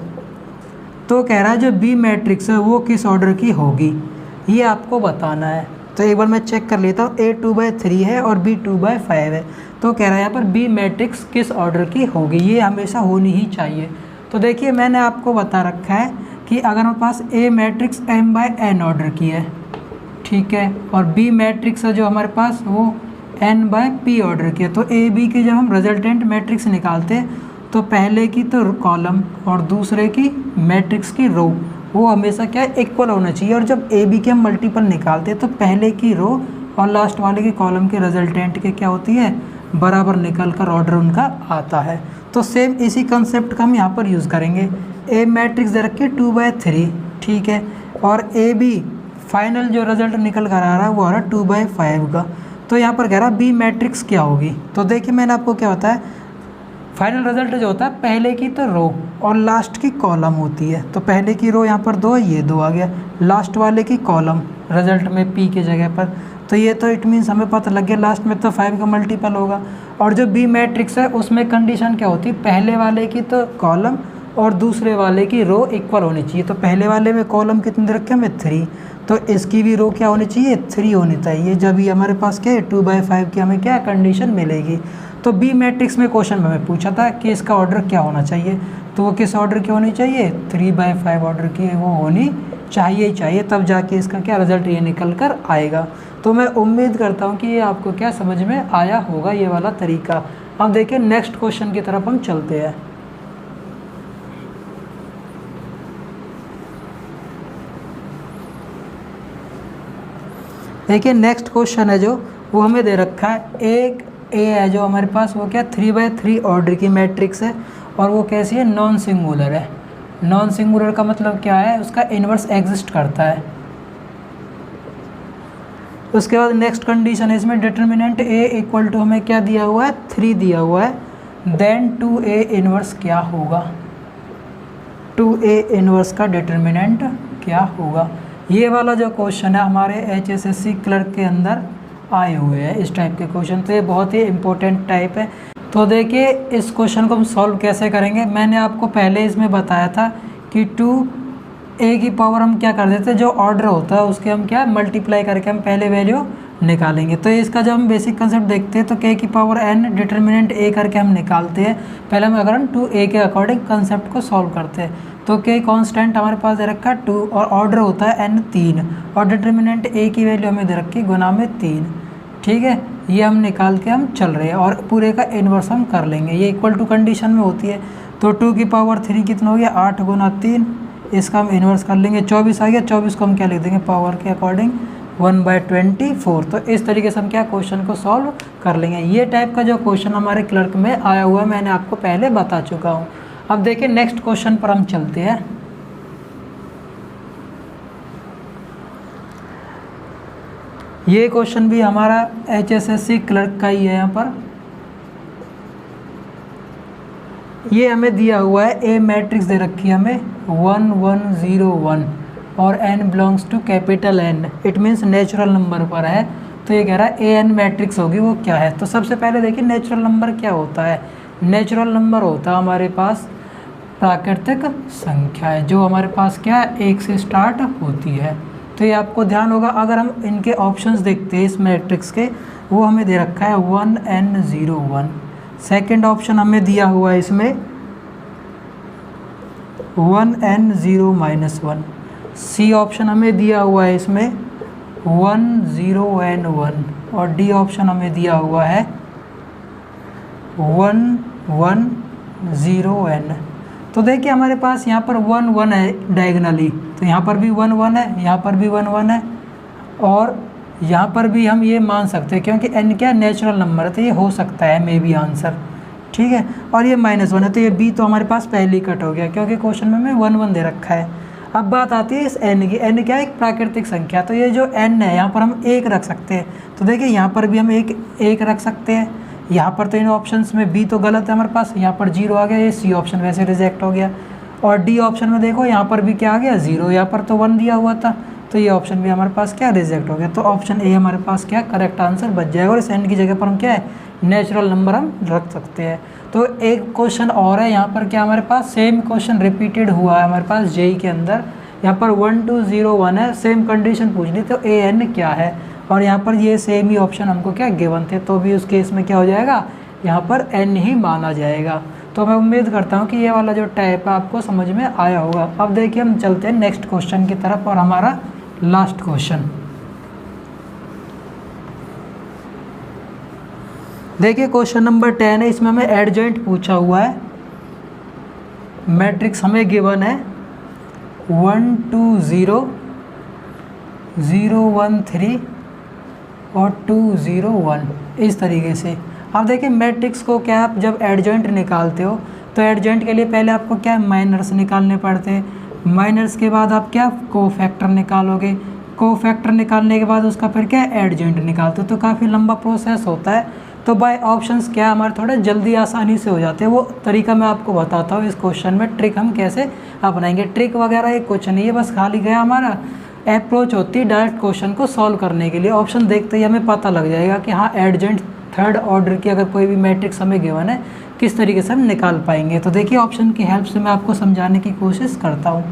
तो कह रहा है जो बी मैट्रिक्स है वो किस ऑर्डर की होगी, ये आपको बताना है। तो एक बार मैं चेक कर लेता हूँ, ए 2/3 है और बी 2/5 है। तो कह रहा है यहाँ पर बी मैट्रिक्स किस ऑर्डर की होगी, ये हमेशा होनी ही चाहिए। तो देखिए मैंने आपको बता रखा है कि अगर हमारे पास ए मैट्रिक्स m/n ऑर्डर की है, ठीक है, और बी मैट्रिक्स है जो हमारे पास वो n/p ऑर्डर की है, तो ए बी की जब हम रिजल्टेंट मैट्रिक्स निकालते हैं तो पहले की तो कॉलम और दूसरे की मैट्रिक्स की रो वो हमेशा क्या है, इक्वल होना चाहिए। और जब ए बी के हम मल्टीपल निकालते हैं तो पहले की रो और लास्ट वाले की कॉलम के रिजल्टेंट के क्या होती है, बराबर निकल कर ऑर्डर उनका आता है। तो सेम इसी कंसेप्ट का हम यहाँ पर यूज़ करेंगे। ए मैट्रिक्स दे रखी है 2/3, ठीक है, और ए बी फाइनल जो रिजल्ट निकल कर आ रहा है वो आ रहा है 2/5 का। तो यहाँ पर कह रहा है बी मैट्रिक्स क्या होगी। तो देखिए मैंने आपको क्या बताया, फाइनल रिजल्ट जो होता है पहले की तो रो और लास्ट की कॉलम होती है। तो पहले की रो यहाँ पर 2, ये 2 आ गया, लास्ट वाले की कॉलम रिजल्ट में पी की जगह पर। तो ये तो इट मीन्स हमें पता लग गया लास्ट में तो 5 का मल्टीपल होगा। और जो बी मैट्रिक्स है उसमें कंडीशन क्या होती है, पहले वाले की तो कॉलम और दूसरे वाले की रो इक्वल होनी चाहिए। तो पहले वाले में कॉलम कितनी दे रखे हमें 3, तो इसकी भी रो क्या होनी चाहिए, 3 होनी चाहिए। जब ये हमारे पास क्या है 2/5 की हमें क्या कंडीशन मिलेगी। तो बी मैट्रिक्स में क्वेश्चन में हमें पूछा था कि इसका ऑर्डर क्या होना चाहिए, तो वो किस ऑर्डर की होनी चाहिए, 3/5 ऑर्डर की वो होनी चाहिए ही चाहिए, तब जाके इसका क्या रिजल्ट ये निकल कर आएगा। तो मैं उम्मीद करता हूँ कि ये आपको क्या समझ में आया होगा ये वाला तरीका। अब देखिए नेक्स्ट क्वेश्चन की तरफ हम चलते हैं। देखिए नेक्स्ट क्वेश्चन है जो वो हमें दे रखा है, एक ए है जो हमारे पास वो क्या 3/3 ऑर्डर की मैट्रिक्स है, और वो कैसी है, नॉन सिंगुलर है। नॉन सिंगुलर का मतलब क्या है, उसका इन्वर्स एग्जिस्ट करता है। उसके बाद नेक्स्ट कंडीशन है इसमें, डिटर्मिनेंट ए इक्वल टू हमें क्या दिया हुआ है, 3 दिया हुआ है, देन 2a इन्वर्स क्या होगा, 2a इन्वर्स का डिटर्मिनेंट क्या होगा। ये वाला जो क्वेश्चन है हमारे HSSC क्लर्क के अंदर आए हुए हैं इस टाइप के क्वेश्चन, तो ये बहुत ही इंपॉर्टेंट टाइप है। तो देखिए इस क्वेश्चन को हम सॉल्व कैसे करेंगे, मैंने आपको पहले इसमें बताया था कि 2a की पावर हम क्या कर देते हैं, जो ऑर्डर होता है उसके हम क्या मल्टीप्लाई करके हम पहले वैल्यू निकालेंगे। तो इसका जब हम बेसिक कंसेप्ट देखते हैं तो k की पावर n डिटर्मिनेंट a करके हम निकालते हैं। पहले हम अगर हम 2a के अकॉर्डिंग कंसेप्ट को सॉल्व करते हैं, तो k कांस्टेंट हमारे पास दे रखा है 2 और ऑर्डर होता है n 3 और डिटर्मिनेंट a की वैल्यू हमें दे रखी है गुना में 3, ठीक है। ये हम निकाल के हम चल रहे हैं और पूरे का इन्वर्स हम कर लेंगे, ये इक्वल टू कंडीशन में होती है। तो 2 की पावर 3 कितना हो गया, 8 गुना 3, इसका हम इन्वर्स कर लेंगे, 24 आ गया। 24 को हम क्या लिख देंगे पावर के अकॉर्डिंग 1/24। तो इस तरीके से हम क्या क्वेश्चन को सॉल्व कर लेंगे। ये टाइप का जो क्वेश्चन हमारे क्लर्क में आया हुआ है मैंने आपको पहले बता चुका हूँ। अब देखिए नेक्स्ट क्वेश्चन पर हम चलते हैं। ये क्वेश्चन भी हमारा HSSC क्लर्क का ही है। यहाँ पर ये हमें दिया हुआ है ए मैट्रिक्स दे रखी है हमें 1 1 0 1 और n belongs to capital N, it means natural number पर है। तो ये कह रहा है ए एन मैट्रिक्स होगी वो क्या है। तो सबसे पहले देखिए नेचुरल नंबर क्या होता है। नेचुरल नंबर होता है हमारे पास प्राकृतिक संख्या है जो हमारे पास क्या है 1 से स्टार्ट होती है। तो ये आपको ध्यान होगा। अगर हम इनके ऑप्शंस देखते हैं इस मैट्रिक्स के, वो हमें दे रखा है 1 n 0 1। सेकेंड ऑप्शन हमें दिया हुआ है इसमें 1 n 0 -1। सी ऑप्शन हमें दिया हुआ है इसमें 1 0 n 1 और डी ऑप्शन हमें दिया हुआ है 1 1 0 n। तो देखिए हमारे पास यहाँ पर 1 1 है डायगनली, तो यहाँ पर भी 1 1 है, यहाँ पर भी 1 1 है और यहाँ पर भी हम ये मान सकते हैं क्योंकि n क्या नेचुरल नंबर है तो ये हो सकता है मे बी आंसर, ठीक है। और ये -1 है तो ये b तो हमारे पास पहले ही कट हो गया क्योंकि क्वेश्चन में हमें 1 1 दे रखा है। अब बात आती है इस n की। n क्या है एक प्राकृतिक संख्या, तो ये जो n है यहाँ पर हम 1 रख सकते हैं। तो देखिए यहाँ पर भी हम एक रख सकते हैं। यहाँ पर तो इन ऑप्शंस में b तो गलत है हमारे पास, यहाँ पर 0 आ गया, ये c ऑप्शन वैसे रिजेक्ट हो गया। और d ऑप्शन में देखो यहाँ पर भी क्या आ गया 0, यहाँ पर तो 1 दिया हुआ था तो ये ऑप्शन भी हमारे पास क्या रिजेक्ट हो गया। तो ऑप्शन ए हमारे पास क्या करेक्ट आंसर बच जाएगा और इस n की जगह पर हम क्या है नेचुरल नंबर हम रख सकते हैं। तो एक क्वेश्चन और है यहाँ पर क्या हमारे पास सेम क्वेश्चन रिपीटेड हुआ है हमारे पास जेई के अंदर। यहाँ पर 1 2 0 1 है, सेम कंडीशन पूछ ली तो ए एन क्या है और यहाँ पर ये सेम ही ऑप्शन हमको क्या गिवन थे, तो भी उस केस में क्या हो जाएगा यहाँ पर n ही माना जाएगा। तो मैं उम्मीद करता हूँ कि ये वाला जो टाइप है आपको समझ में आया होगा। अब देखिए हम चलते हैं नेक्स्ट क्वेश्चन की तरफ और हमारा लास्ट क्वेश्चन देखिए क्वेश्चन नंबर 10 है। इसमें हमें एडजॉइंट पूछा हुआ है। मैट्रिक्स हमें गिवन है 1 2 0 0 1 3 और 2 0 1 इस तरीके से। अब देखिए मैट्रिक्स को क्या आप जब एडजॉइंट निकालते हो तो एडजॉइंट के लिए पहले आपको क्या माइनर्स निकालने पड़ते हैं। माइनर्स के बाद आप क्या कोफैक्टर निकालोगे, कोफैक्टर निकालने के बाद उसका फिर क्या एडजॉइंट निकालते हो। तो काफ़ी लंबा प्रोसेस होता है। तो बाय ऑप्शंस क्या हमारे थोड़े जल्दी आसानी से हो जाते हैं। वो तरीका मैं आपको बताता हूँ इस क्वेश्चन में, ट्रिक हम कैसे अपनाएंगे। ट्रिक वगैरह एक कुछ नहीं है, बस खाली गया हमारा अप्रोच होती है डायरेक्ट क्वेश्चन को सॉल्व करने के लिए। ऑप्शन देखते ही हमें पता लग जाएगा कि हाँ एडजॉइंट थर्ड ऑर्डर की अगर कोई भी मैट्रिक्स हमें गिवन है किस तरीके से हम निकाल पाएंगे। तो देखिए ऑप्शन की हेल्प से मैं आपको समझाने की कोशिश करता हूँ।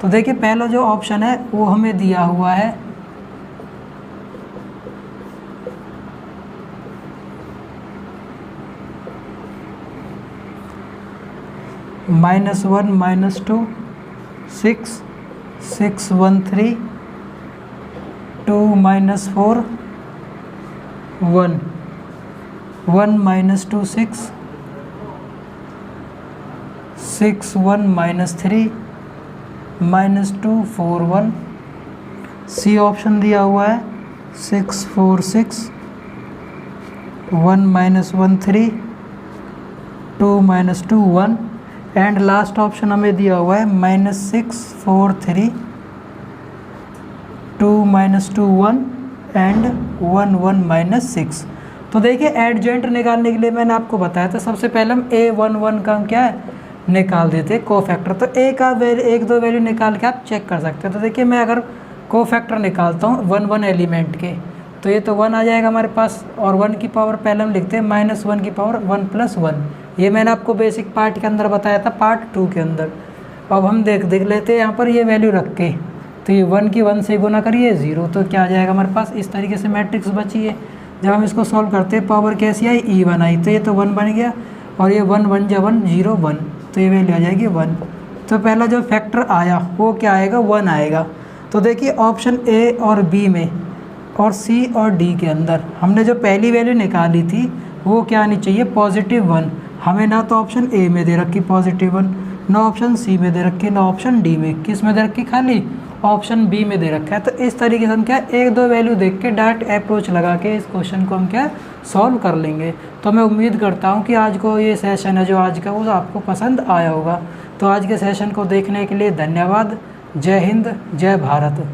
तो देखिए पहला जो ऑप्शन है वो हमें दिया हुआ है -1 -2 6 6 1 3 2 -4 1 1 -2 6 6 1 -3 -2 4 1। सी ऑप्शन दिया हुआ है 6 4 6 1 -1 3 2 -2 1 एंड लास्ट ऑप्शन हमें दिया हुआ है -6 4 3 2 -2 1 एंड 1 1 -6। तो देखिए एडजॉइंट निकालने के लिए मैंने आपको बताया था सबसे पहले हम a11 का हम क्या है निकाल देते कोफैक्टर। तो ए का एक दो वैल्यू निकाल के आप चेक कर सकते हैं। तो देखिए मैं अगर कोफैक्टर निकालता हूँ 1 1 एलिमेंट के तो ये तो 1 आ जाएगा हमारे पास और 1 की पावर पहले हम लिखते हैं -1 की पावर 1 + 1। ये मैंने आपको बेसिक पार्ट के अंदर बताया था पार्ट 2 के अंदर। अब हम देख लेते हैं यहाँ पर ये वैल्यू रख के, तो ये 1 की 1 से गुना करिए 0, तो क्या आ जाएगा हमारे पास इस तरीके से मैट्रिक्स बची है। जब हम इसको सॉल्व करते हैं पावर कैसी आई E1 आई, तो ये तो 1 बन गया और ये 1 1 × 1 0 1, तो ये वैल्यू आ जाएगी 1। तो पहला जो फैक्टर आया वो क्या आएगा 1 आएगा। तो देखिए ऑप्शन ए और बी में और सी और डी के अंदर हमने जो पहली वैल्यू निकाली थी वो क्या आनी चाहिए +1। हमें ना तो ऑप्शन ए में दे रखी +1, ना ऑप्शन सी में दे रखी, ना ऑप्शन डी में, किस में दे रखी खाली ऑप्शन बी में दे रखा है। तो इस तरीके से हम क्या एक दो वैल्यू देख के डायरेक्ट अप्रोच लगा के इस क्वेश्चन को हम क्या सॉल्व कर लेंगे। तो मैं उम्मीद करता हूँ कि आज को ये सेशन है जो आज का वो आपको पसंद आया होगा। तो आज के सेशन को देखने के लिए धन्यवाद। जय हिंद, जय भारत।